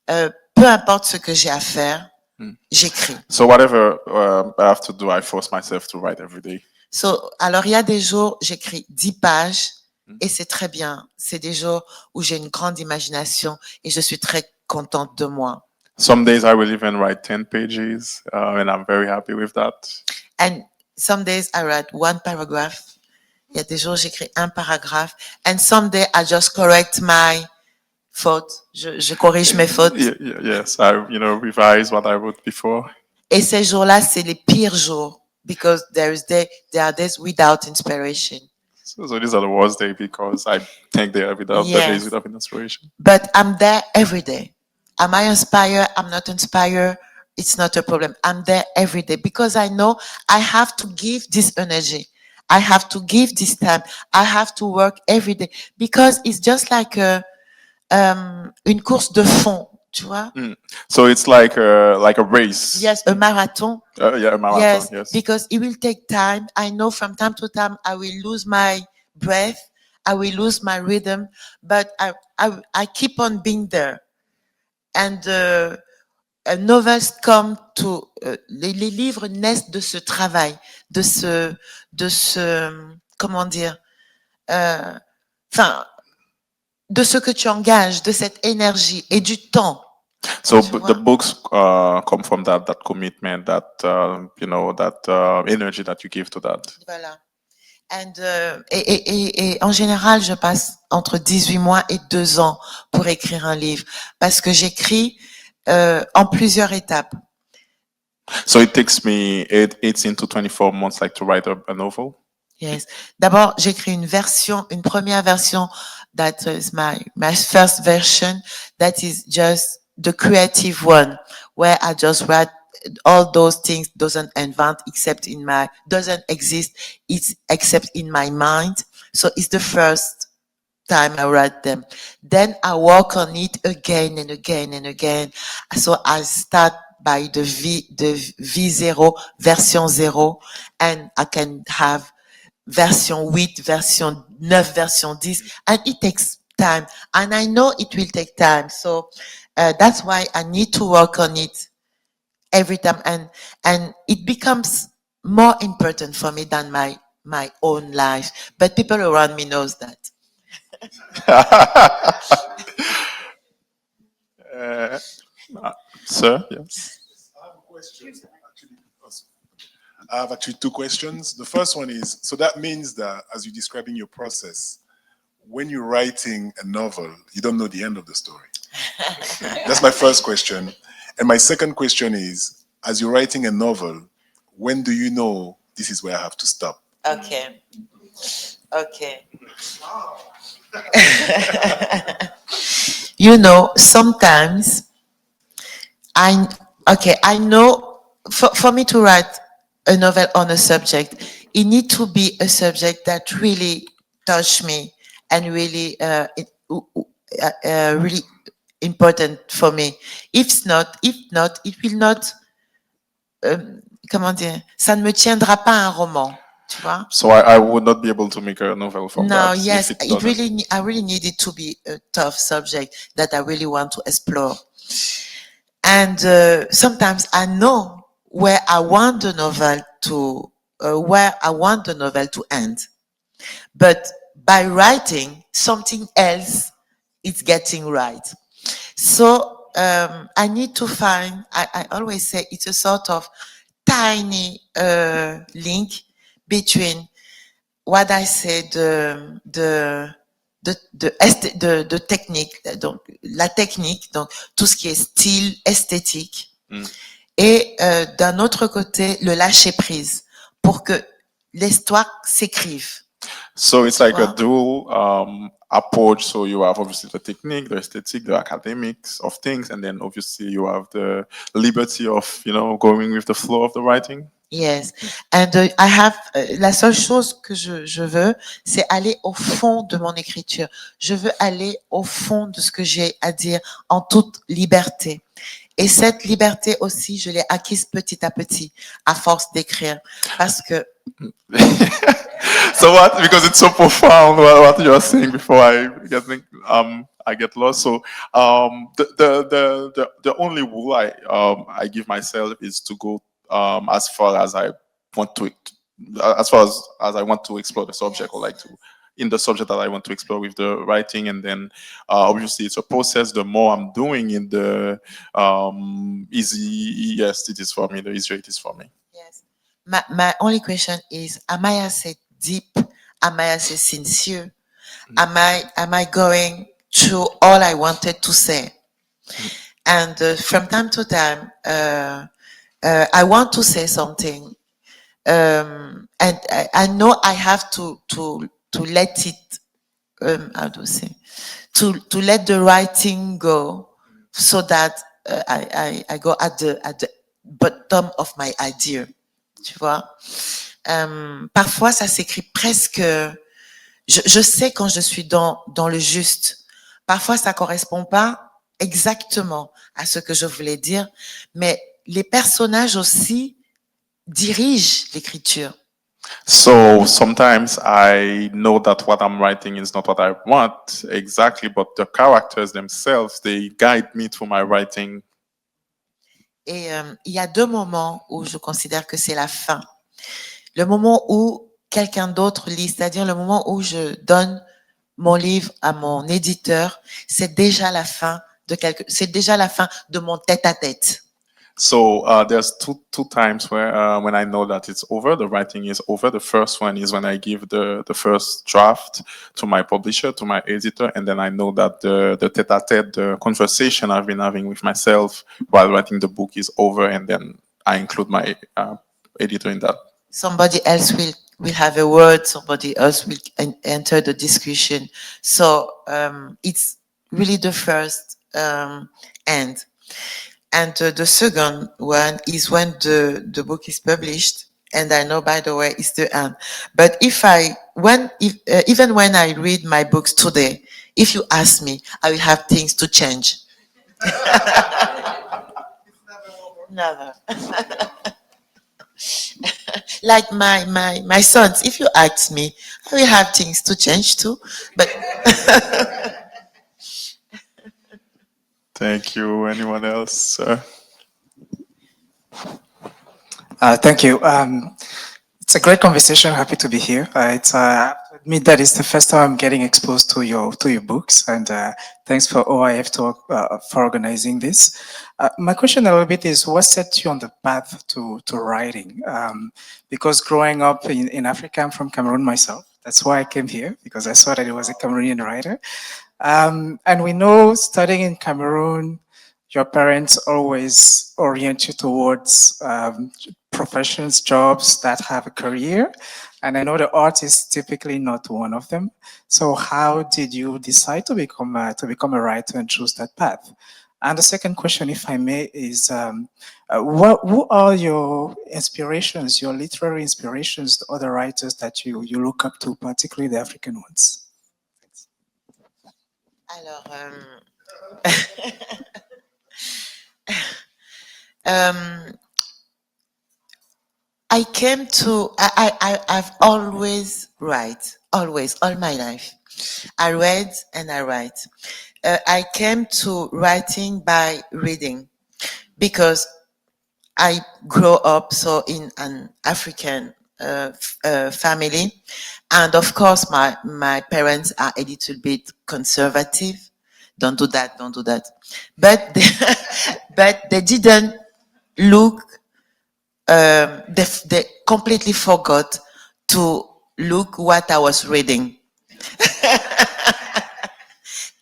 Peu importe ce que j'ai à faire, j'écris. So whatever I have to do, I force myself to write every day. Alors, il y a des jours, j'écris 10 pages et c'est très bien. C'est des jours où j'ai une grande imagination et je suis très contente de moi. Some days I will even write 10 pages, and I'm very happy with that. And some days I write one paragraph. Il y a des jours, j'écris un paragraphe. And some days I just correct my fautes. Je corrige mes fautes. Yes, I revise what I wrote before. Et ces jours-là, c'est les pires jours. Because there are days without inspiration. So these are the worst days because I think they are without the days without inspiration. But I'm there every day. Am I inspired? I'm not inspired. It's not a problem. I'm there every day because I know I have to give this energy. I have to give this time. I have to work every day because it's just like une course de fond. Tu vois? So it's like a race. Yes, a marathon. Yeah, a marathon. Yes. Because it will take time. I know from time to time I will lose my breath. I will lose my rhythm, but I keep on being there. And novels come to les livres naissent de ce travail, de ce comment dire, de ce que tu engages, de cette énergie et du temps. So the books come from that commitment, that that energy that you give to that. Voilà. Et en général, je passe entre 18 mois et 2 ans pour écrire un livre, parce que j'écris en plusieurs étapes. So it takes me 18 to 24 months, like, to write a novel. Yes. D'abord, j'écris une première version. That is my first version. That is just the creative one, where I just write all those things doesn't exist. It's except in my mind. So it's the first time I write them. Then I work on it again and again and again. So I start by the V0, version 0, and I can have version 8, version 9, version 10, and it takes time. And I know it will take time. So that's why I need to work on it every time. And it becomes more important for me than my own life. But people around me knows that. Sir, yes. I have a question. I have actually 2 questions. The first one is, so that means that as you're describing your process, when you're writing a novel, you don't know the end of the story. That's my first question. And my second question is, as you're writing a novel, when do you know this is where I have to stop? Okay. Sometimes I know for me to write a novel on a subject, it needs to be a subject that really touched me and really really important for me. If not, it will not. Comment dire? Ça ne me tiendra pas un roman. Tu vois? So I would not be able to make a novel from that. No, yes, I really need it to be a tough subject that I really want to explore. And sometimes I know where I want the novel to end, but by writing something else, it's getting right. So I need to find. I always say it's a sort of tiny link between what I said, the technique, donc la technique, donc tout ce qui est style, esthétique, et d'un autre côté le lâcher prise pour que l'histoire s'écrive. So it's like a dual approach. So you have obviously the technique, the aesthetic, the academics of things, and then obviously you have the liberty of going with the flow of the writing. Yes, and I have la seule chose que je veux, c'est aller au fond de mon écriture. Je veux aller au fond de ce que j'ai à dire en toute liberté. Et cette liberté aussi, je l'ai acquise petit à petit, à force d'écrire, parce que So what? Because it's so profound what you are saying before I get lost. So the only rule I give myself is to go as far as I want to, as far as I want to explore the subject, or like to in the subject that I want to explore with the writing, and then obviously it's a process. The more I'm doing it, the easy yes it is for me. The easier it is for me. Yes. My only question is, am I assez deep? Am I assez sincere? Am I going through all I wanted to say? And from time to time, I want to say something, and I know I have to let it, how do you say, to let the writing go, so that I go at the bottom of my idea. Tu vois? Parfois, ça s'écrit presque. Je sais quand je suis dans le juste. Parfois, ça correspond pas exactement à ce que je voulais dire, mais les personnages aussi dirigent l'écriture. So sometimes I know that what I'm writing is not what I want exactly, but the characters themselves, they guide me through my writing. Et il y a deux moments où je considère que c'est la fin. Le moment où quelqu'un d'autre lit, c'est-à-dire le moment où je donne mon livre à mon éditeur, c'est déjà la fin c'est déjà la fin de mon tête-à-tête. So there's two times where when I know that it's over, the writing is over. The first one is when I give the first draft to my publisher, to my editor, and then I know that the tête-à-tête, the conversation I've been having with myself while writing the book is over, and then I include my editor in that. Somebody else will have a word, somebody else will enter the discussion. So it's really the first end. And the second one is when the book is published, and I know, by the way, it's the end. But even when I read my books today, if you ask me, I will have things to change. Never. Like my sons, if you ask me, I will have things to change too. But Thank you. Anyone else? Thank you. It's a great conversation. Happy to be here. I have to admit that it's the first time I'm getting exposed to your books, and thanks for OIF for organizing this. My question a little bit is, what set you on the path to writing? Because growing up in Africa, I'm from Cameroon myself. That's why I came here, because I saw that it was a Cameroonian writer. And we know, studying in Cameroon, your parents always orient you towards professions, jobs that have a career. And I know the art is typically not one of them. So how did you decide to become a writer and choose that path? And the second question, if I may, is who are your inspirations, your literary inspirations, the other writers that you look up to, particularly the African ones? alors, I've always write, always, all my life. I read and I write. I came to writing by reading, because I grew up in an African family, and of course my parents are a little bit conservative. Don't do that. But they didn't look. They completely forgot to look what I was reading.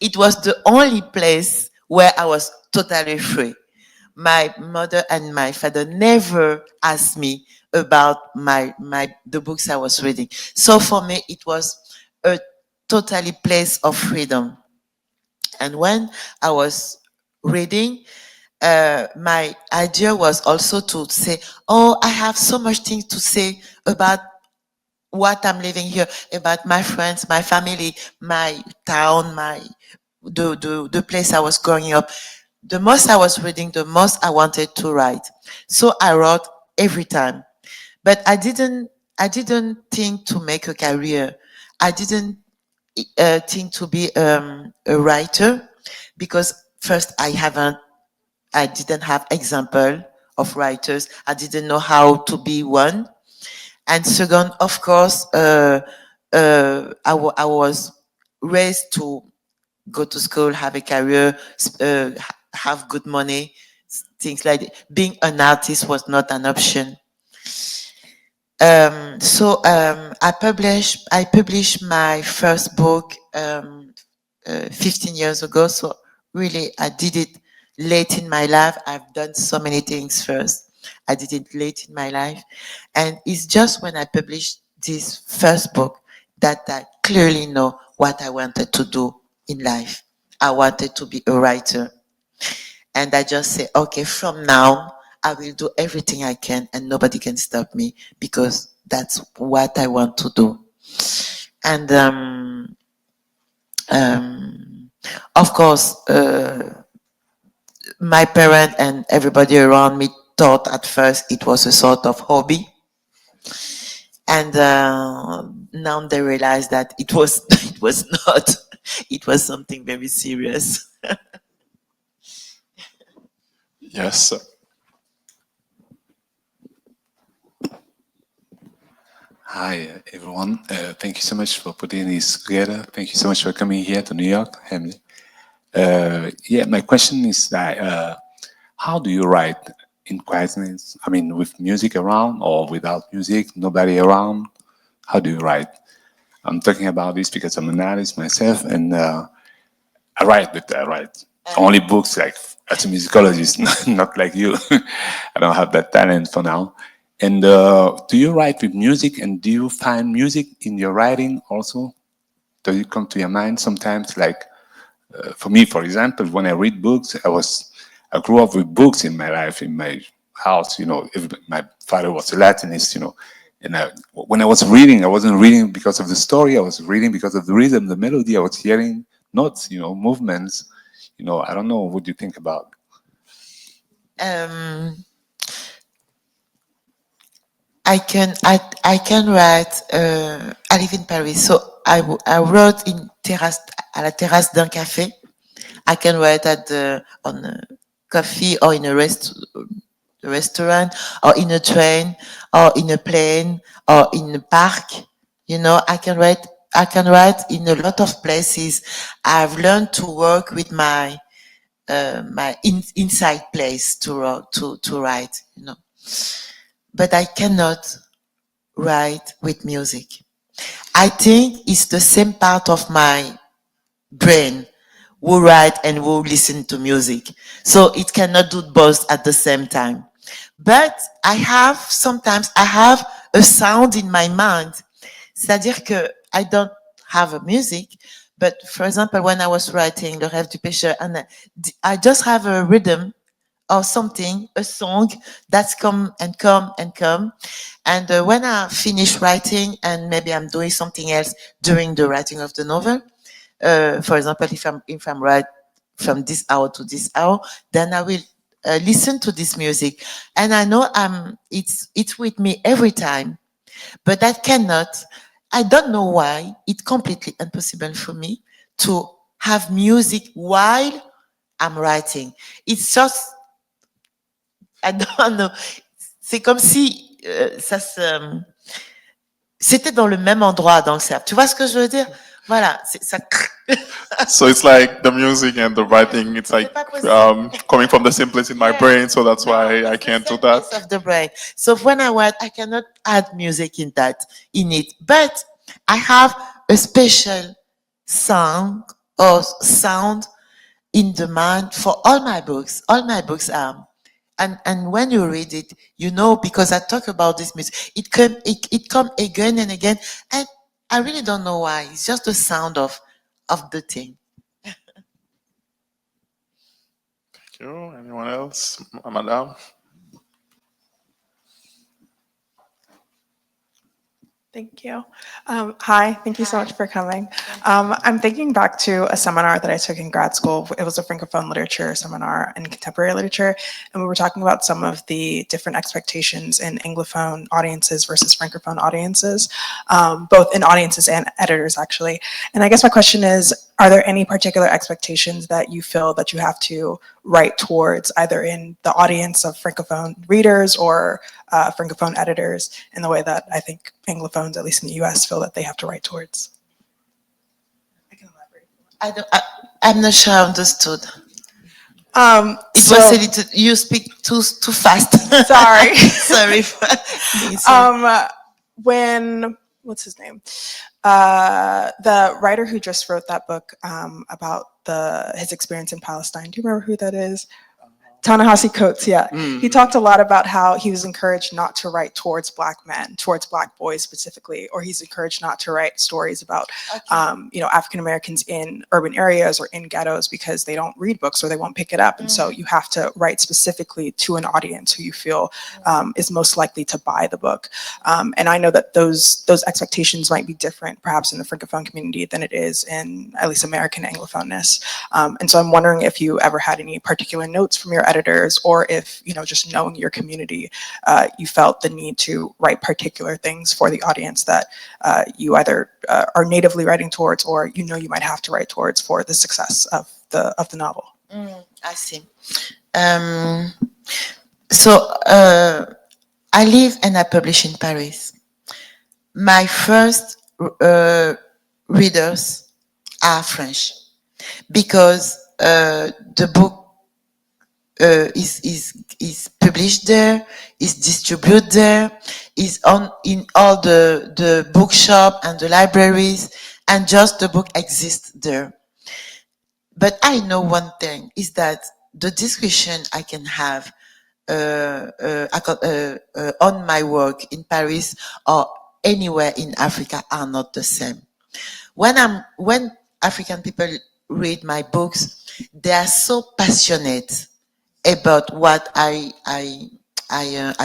It was the only place where I was totally free. My mother and my father never asked me about the books I was reading. So for me, it was a totally place of freedom. And when I was reading, my idea was also to say, oh, I have so much things to say about what I'm living here, about my friends, my family, my town, the place I was growing up. The most I was reading, the most I wanted to write. So I wrote every time. But I didn't I didn't think to make a career. I didn't think to be a writer because first I didn't have example of writers. I didn't know how to be one. And second, of course, I was raised to go to school, have a career, have good money, things like that. Being an artist was not an option. I published my first book 15 years ago. So really, I did it late in my life. I've done so many things first. I did it late in my life. And it's just when I published this first book that I clearly know what I wanted to do in life. I wanted to be a writer. And I just say, okay, from now, I will do everything I can and nobody can stop me because that's what I want to do. And, of course, my parents and everybody around me thought at first it was a sort of hobby. And now they realize that it was it was not. It was something very serious. Yes. Hi, everyone. Thank you so much for putting this together. Thank you so much for coming here to New York, Hemley. Yeah, my question is that how do you write in quietness? I mean, with music around or without music, nobody around? How do you write? I'm talking about this because I'm an artist myself, and I write, but I write only books like as a musicologist, not like you. I don't have that talent for now. And do you write with music, and do you find music in your writing also? Does it come to your mind sometimes? Like for me, for example, when I read books, I grew up with books in my life, in my house. You know, my father was a Latinist. You know, and when I was reading, I wasn't reading because of the story. I was reading because of the rhythm, the melody. I was hearing notes, you know, movements. You know, I don't know what you think about. I can write. I live in Paris, so I wrote in terrace à la terrasse d'un café. I can write on a coffee or in a restaurant or in a train or in a plane or in a park. You know, I can write. I can write in a lot of places. I've learned to work with my inside place to write. You know, but I cannot write with music. I think it's the same part of my brain who write and who listen to music. So it cannot do both at the same time. But sometimes I have a sound in my mind. C'est-à-dire que I don't have a music, but for example, when I was writing Le Rêve du Pêcheur, and I just have a rhythm or something, a song that's come and come and come. And when I finish writing and maybe I'm doing something else during the writing of the novel, for example, if I'm right from this hour to this hour, then I will listen to this music, and I know it's with me every time. But I cannot. I don't know why. It's completely impossible for me to have music while I'm writing. It's just I don't know. C'est comme si c'était dans le même endroit dans le cerveau. Tu vois ce que je veux dire? Voilà, ça. So it's like the music and the writing. It's like coming from the same place in my brain. So that's why I can't do that. Of the brain. So when I write, I cannot add music in it. But I have a special sound in the mind for all my books. All my books are. And when you read it, you know, because I talk about this music, it come again and again, and I really don't know why. It's just the sound of the thing. Thank you. Anyone else, Madame? Thank you. Hi, thank you so much for coming. I'm thinking back to a seminar that I took in grad school. It was a Francophone literature seminar in contemporary literature, and we were talking about some of the different expectations in Anglophone audiences versus Francophone audiences, both in audiences and editors, actually. And I guess my question is, are there any particular expectations that you feel that you have to write towards, either in the audience of Francophone readers or Francophone editors, in the way that I think Anglophones, at least in the US, feel that they have to write towards? I can elaborate. I'm not sure I understood. It So- was a little, you speak too fast. Sorry. Sorry. When, what's his name? The writer who just wrote that book about his experience in Palestine. Do you remember who that is? Ta-Nehisi Coates, yeah. He talked a lot about how he was encouraged not to write towards Black men, towards Black boys specifically, or he's encouraged not to write stories about, African Americans in urban areas or in ghettos because they don't read books or they won't pick it up. And so you have to write specifically to an audience who you feel is most likely to buy the book. And I know that those expectations might be different, perhaps in the Francophone community, than it is in at least American Anglophoneness. And so I'm wondering if you ever had any particular notes from your editors, or if, just knowing your community, you felt the need to write particular things for the audience that you either are natively writing towards, or you might have to write towards for the success of the novel. I see. So I live and I publish in Paris. My first readers are French, because the book is published there, is distributed there, is in all the bookshop and the libraries, and just the book exists there. But I know one thing, is that the discussion I can have on my work in Paris or anywhere in Africa are not the same. When African people read my books, they are so passionate about what I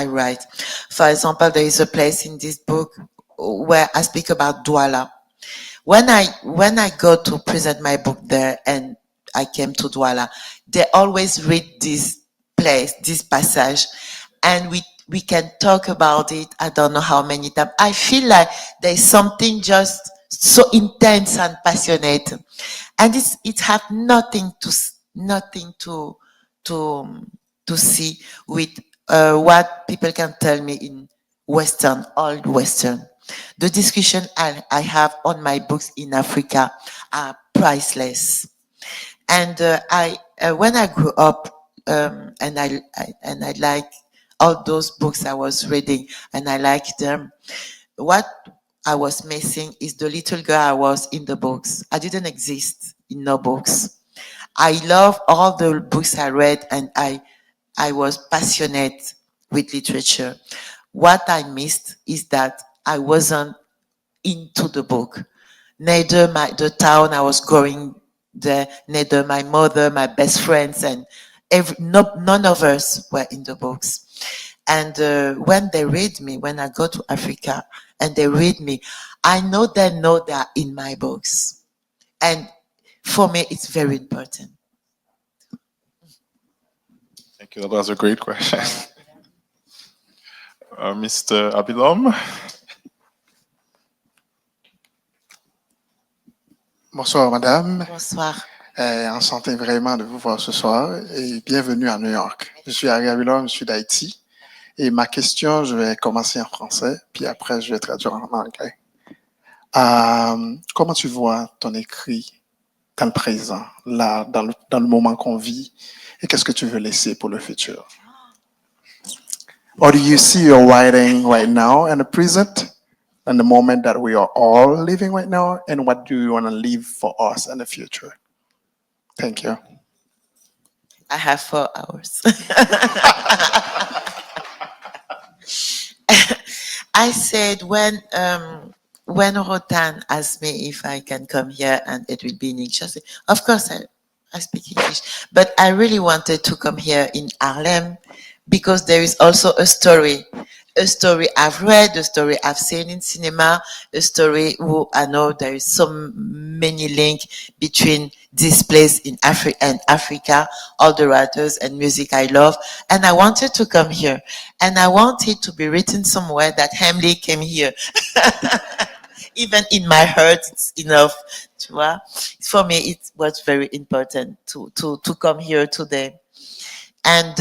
write. For example, there is a place in this book where I speak about Douala. When I go to present my book there and I came to Douala, they always read this place, this passage, and we can talk about it. I don't know how many times. I feel like there's something just so intense and passionate, and it have nothing to see with what people can tell me in Western, old Western. The discussion I have on my books in Africa are priceless. And when I grew up, and I like all those books I was reading, and I liked them, what I was missing is the little girl I was in the books. I didn't exist in no books. I love all the books I read, and I was passionate with literature. What I missed is that I wasn't into the book. Neither the town I was going there, neither my mother, my best friends, and none of us were in the books. And when they read me, when I go to Africa and they read me, I know they are in my books. And for me, it's very important. Thank you. That was a great question. Mr. Abilom. Bonsoir, madame. Bonsoir. Enchanté vraiment de vous voir ce soir et bienvenue à New York. Je suis Harry Abilom, je suis d'Haïti. Et ma question, je vais commencer en français, puis après, je vais traduire en anglais. Comment tu vois ton écrit dans le présent, là, dans le moment qu'on vit, et qu'est-ce que tu veux laisser pour le futur? Or do you see your writing right now in the present, in the moment that we are all living right now, and what do you want to leave for us in the future? Thank you. I have 4 hours. I said when Rotan asked me if I can come here and it will be in English, I said, of course I speak English, but I really wanted to come here in Harlem because there is also a story a story I've read, a story I've seen in cinema, a story who I know there is so many links between this place in Africa, all the writers and music I love. And I wanted to come here. And I wanted to be written somewhere that Hemley came here. Even in my heart, it's enough. Tu vois? For me, it was very important to come here today. And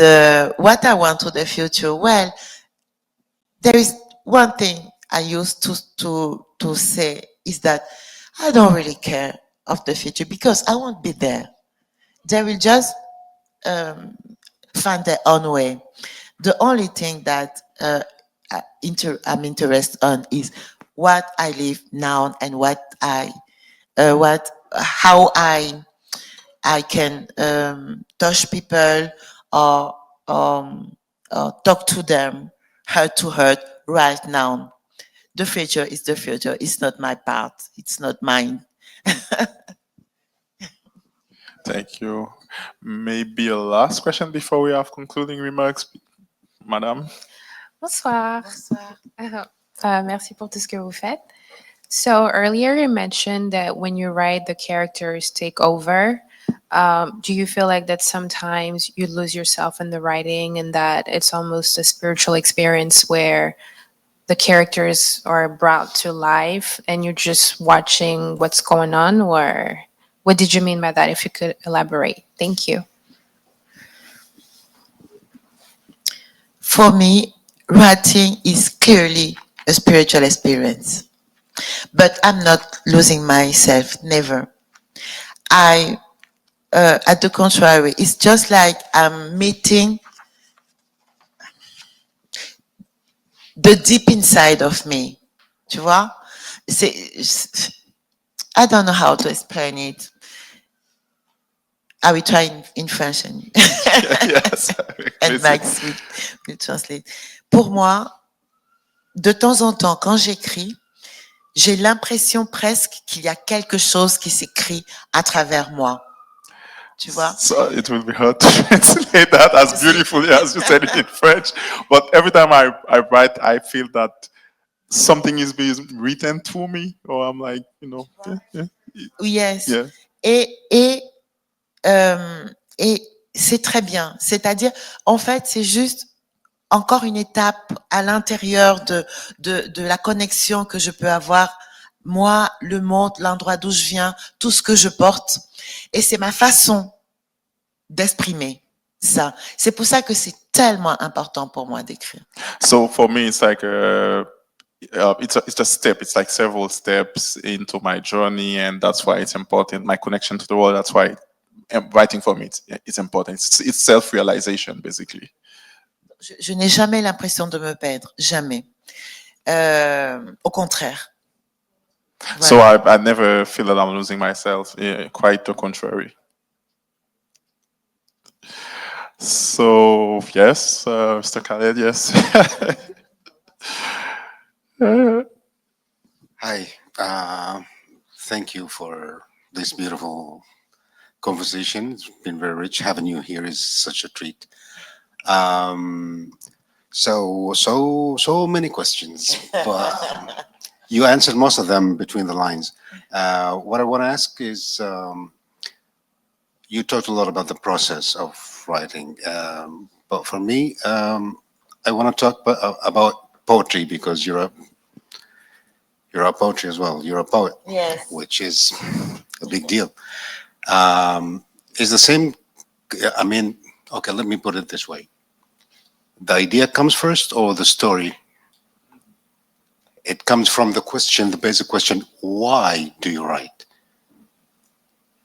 what I want to the future, well, there is one thing I used to say is that I don't really care of the future because I won't be there. They will just find their own way. The only thing that I'm interested on is what I live now and how I can touch people or, or talk to them heart to heart right now. The future is the future. It's not my part. It's not mine. Thank you. Maybe a last question before we have concluding remarks, Madame. Bonsoir. Merci pour tout ce que vous faites. So earlier you mentioned that when you write, the characters take over. Do you feel like that sometimes you lose yourself in the writing and that it's almost a spiritual experience where the characters are brought to life and you're just watching what's going on? Or what did you mean by that, if you could elaborate? Thank you. For me, writing is clearly a spiritual experience. But I'm not losing myself, never. At the contrary, it's just like I'm meeting the deep inside of me. Tu vois? I don't know how to explain it. I will try in French and, Yes, and Max will translate. Pour moi, de temps en temps, quand j'écris, j'ai l'impression presque qu'il y a quelque chose qui s'écrit à travers moi. Tu vois? So it will be hard to translate that as beautifully as you said it in French. But every time I write, I feel that something is being written to me, or I'm like, Yes. Yeah. Et c'est très bien. C'est-à-dire, en fait, c'est juste encore une étape à l'intérieur de la connexion que je peux avoir, moi, le monde, l'endroit d'où je viens, tout ce que je porte. Et c'est ma façon d'exprimer ça. C'est pour ça que c'est tellement important pour moi d'écrire. So for me, it's like it's a step. It's like several steps into my journey, and that's why it's important. My connection to the world. That's why writing for me it's important. It's self-realization, basically. Je n'ai jamais l'impression de me perdre, jamais. Au contraire. Voilà. So I never feel that I'm losing myself. Quite the contrary. So yes, Mr. Khaled, yes. Hi, thank you for this beautiful conversation. It's been very rich. Having you here is such a treat. So many questions, but you answered most of them between the lines. What I want to ask is, you talked a lot about the process of writing, but for me, I want to talk about poetry, because you're a poetry as well. You're a poet, yes, which is a big deal. Is the same. I mean, okay, let me put it this way. The idea comes first, or the story? It comes from the question, the basic question, why do you write?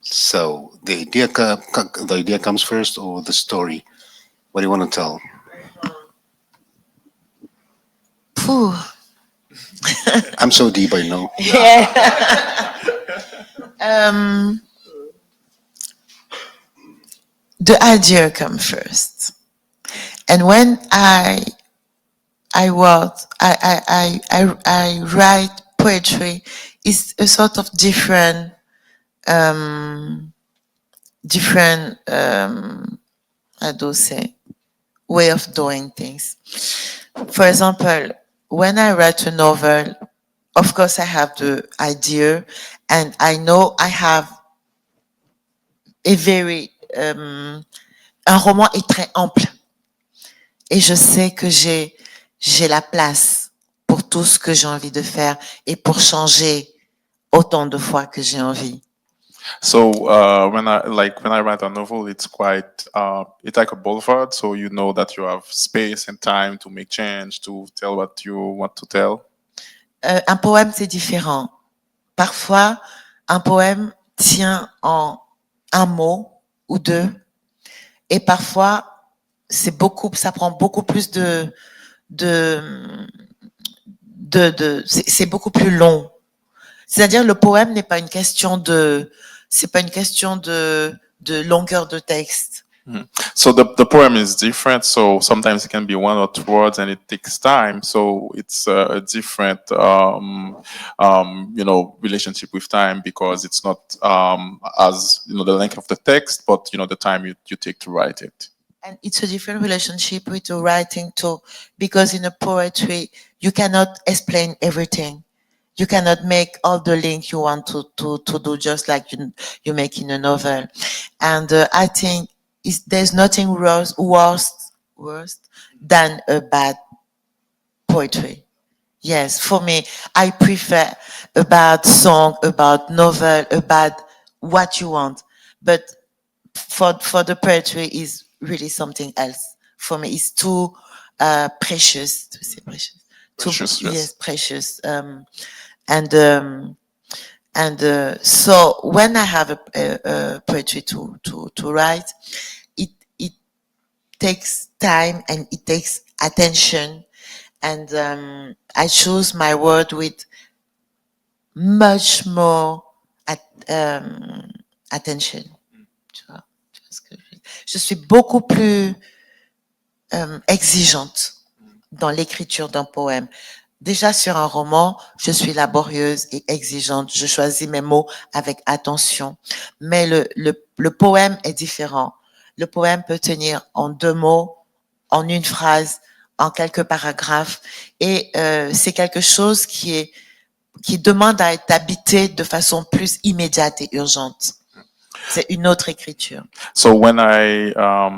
So the idea comes first, or the story? What do you want to tell? I'm so deep, I know. Yeah. The idea comes first. And when I write poetry, it's a sort of different how do you say, way of doing things. For example, when I write a novel, of course I have the idea, and I know I have a very un roman est très ample, et je sais que j'ai la place pour tout ce que j'ai envie de faire et pour changer autant de fois que j'ai envie. So when I write a novel, it's like a boulevard. So you know that you have space and time to make change, to tell what you want to tell. Un poème, c'est différent. Parfois, un poème tient en un mot ou deux, et parfois, ça prend beaucoup plus c'est beaucoup plus long. C'est-à-dire, le poème n'est pas une question c'est pas une question de longueur de texte. So the poem is different. So sometimes it can be one or two words, and it takes time. So it's a different, relationship with time, because it's not as the length of the text, but the time you take to write it. And it's a different relationship with the writing too, because in a poetry, you cannot explain everything. You cannot make all the link you want to do, just like you make in a novel. And I think there's nothing worse than a bad poetry. Yes, for me, I prefer a bad song, a bad novel, a bad what you want. But for the poetry is really something else. For me, it's too precious. To say precious. Precious, yes. Yes, precious. So when I have a poetry to write, it takes time and it takes attention, and I choose my word with much more attention. Je suis beaucoup plus exigeante dans l'écriture d'un poème. Déjà sur un roman, je suis laborieuse et exigeante. Je choisis mes mots avec attention. Mais le poème est différent. Le poème peut tenir en 2 mots, en une phrase, en quelques paragraphes. Et c'est quelque chose qui demande à être habité de façon plus immédiate et urgente. C'est une autre écriture. So when I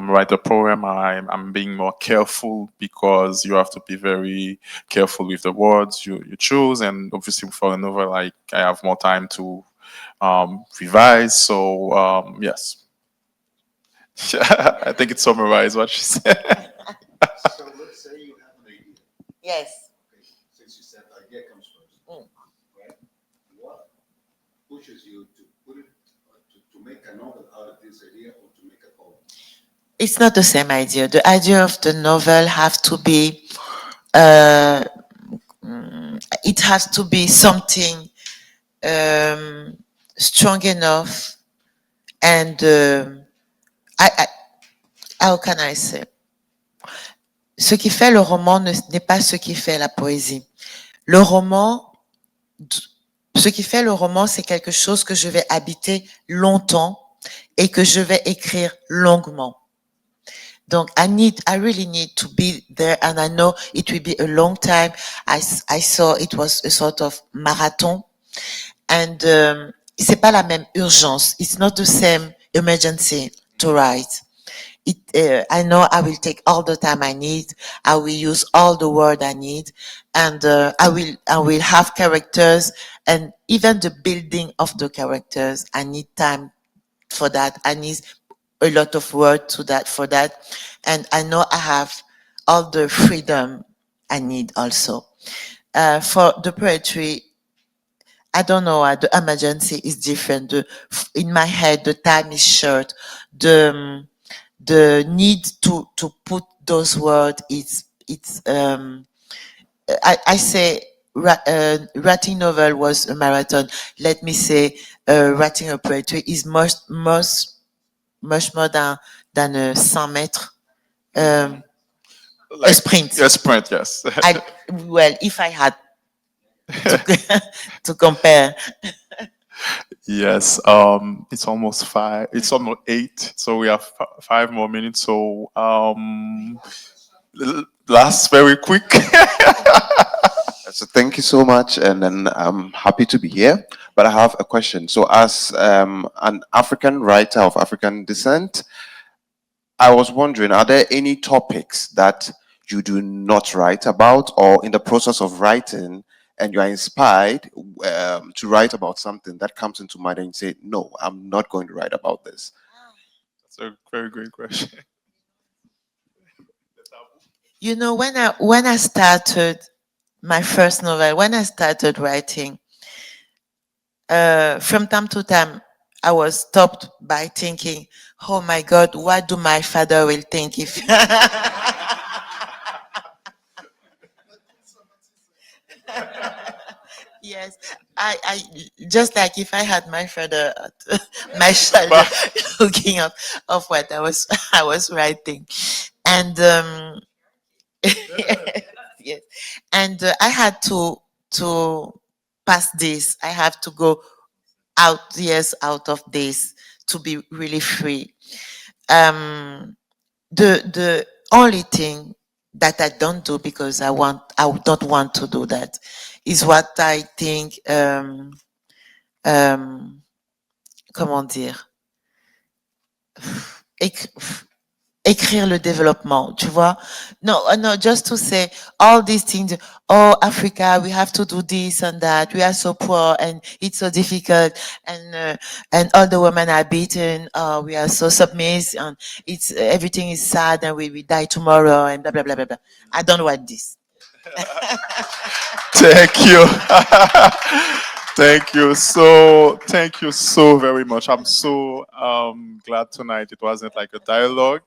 write a poem, I'm being more careful, because you have to be very careful with the words you choose, and obviously for a novel, I have more time to revise. So yes, I think it summarized what she said. So let's say you have an idea. Yes. Okay. Since you said the idea comes first, right? What pushes you to put it to make a novel out of this idea, or to make a poem? It's not the same idea. The idea of the novel have to be, it has to be something strong enough, and how can I say? Ce qui fait le roman n'est pas ce qui fait la poésie. Le roman, ce qui fait le roman, c'est quelque chose que je vais habiter longtemps et que je vais écrire longuement. Donc, I really need to be there, and I know it will be a long time. I saw it was a sort of marathon, and c'est pas la même urgence. It's not the same emergency to write. I know I will take all the time I need. I will use all the word I need, and I will have characters, and even the building of the characters, I need time for that. I need a lot of work for that, and I know I have all the freedom I need also. For the poetry, I don't know, the emergency is different. In my head, the time is short. The need to put those words, I say writing novel was a marathon. Let me say writing a poetry is much more than a 100 mètres. A sprint. A sprint, yes. Well, if I had to compare. Yes, it's almost 5. It's almost 8. So we have 5 more minutes. So last very quick. So thank you so much, and then I'm happy to be here. But I have a question. So, as an African writer of African descent, I was wondering: are there any topics that you do not write about, or in the process of writing, and you are inspired to write about something that comes into mind, and you say, "No, I'm not going to write about this." That's a very great question. You know, when I started my first novel, when I started writing, from time to time, I was stopped by thinking, "Oh my God, what do my father will think if?" Yes, I just like if I had my father at my shoulder, looking up of what I was writing, and yes, and I had to pass this. I have to go out, yes, out of this to be really free. The only thing that I don't do because I don't want to do that is what I think. Comment dire? Écrire le développement, tu vois? No, no, just to say all these things. Oh, Africa, we have to do this and that. We are so poor and it's so difficult, and all the women are beaten. Oh, we are so submissive, and it's everything is sad, and we die tomorrow, and blah blah blah blah blah. I don't want this. Thank you. Thank you so very much. I'm so glad tonight it wasn't like a dialogue.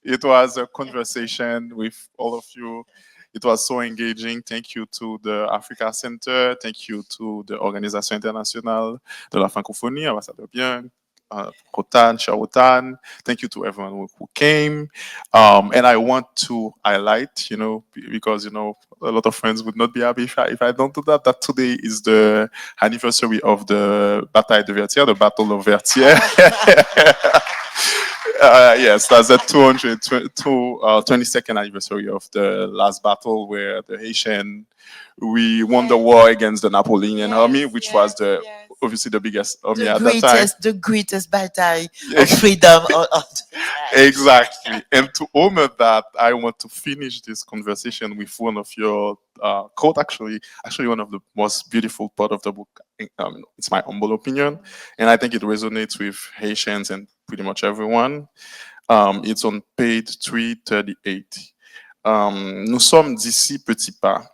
It was a conversation with all of you. It was so engaging. Thank you to the Africa Center. Thank you to the Organisation Internationale de la Francophonie, Ambassador Bien, Rotan, Shawotan. Thank you to everyone who came. And I want to highlight, because, a lot of friends would not be happy if I don't do that, that today is the anniversary of the Bataille de Vertières, the Battle of Vertières. Yes, that's the 22nd anniversary of the last battle where the Haitian, we won the war against the Napoleonian army, which was obviously the biggest army at that time. The greatest battle of freedom. Exactly. And to honor that, I want to finish this conversation with one of your quote, actually one of the most beautiful part of the book. It's my humble opinion, and I think it resonates with Haitians and pretty much everyone. It's on page 338. Nous sommes d'ici petits pas.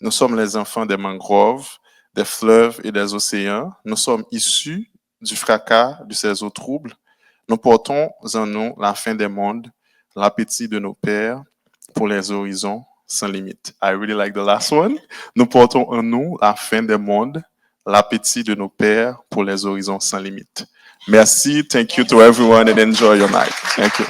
Nous sommes les enfants des mangroves, des fleuves et des océans. Nous sommes issus du fracas de ces eaux troubles. Nous portons en nous la fin des mondes, l'appétit de nos pères pour les horizons sans limite. I really like the last one. Nous portons en nous la fin des mondes, l'appétit de nos pères pour les horizons sans limite. Merci. Thank you to everyone and enjoy your night. Thank you.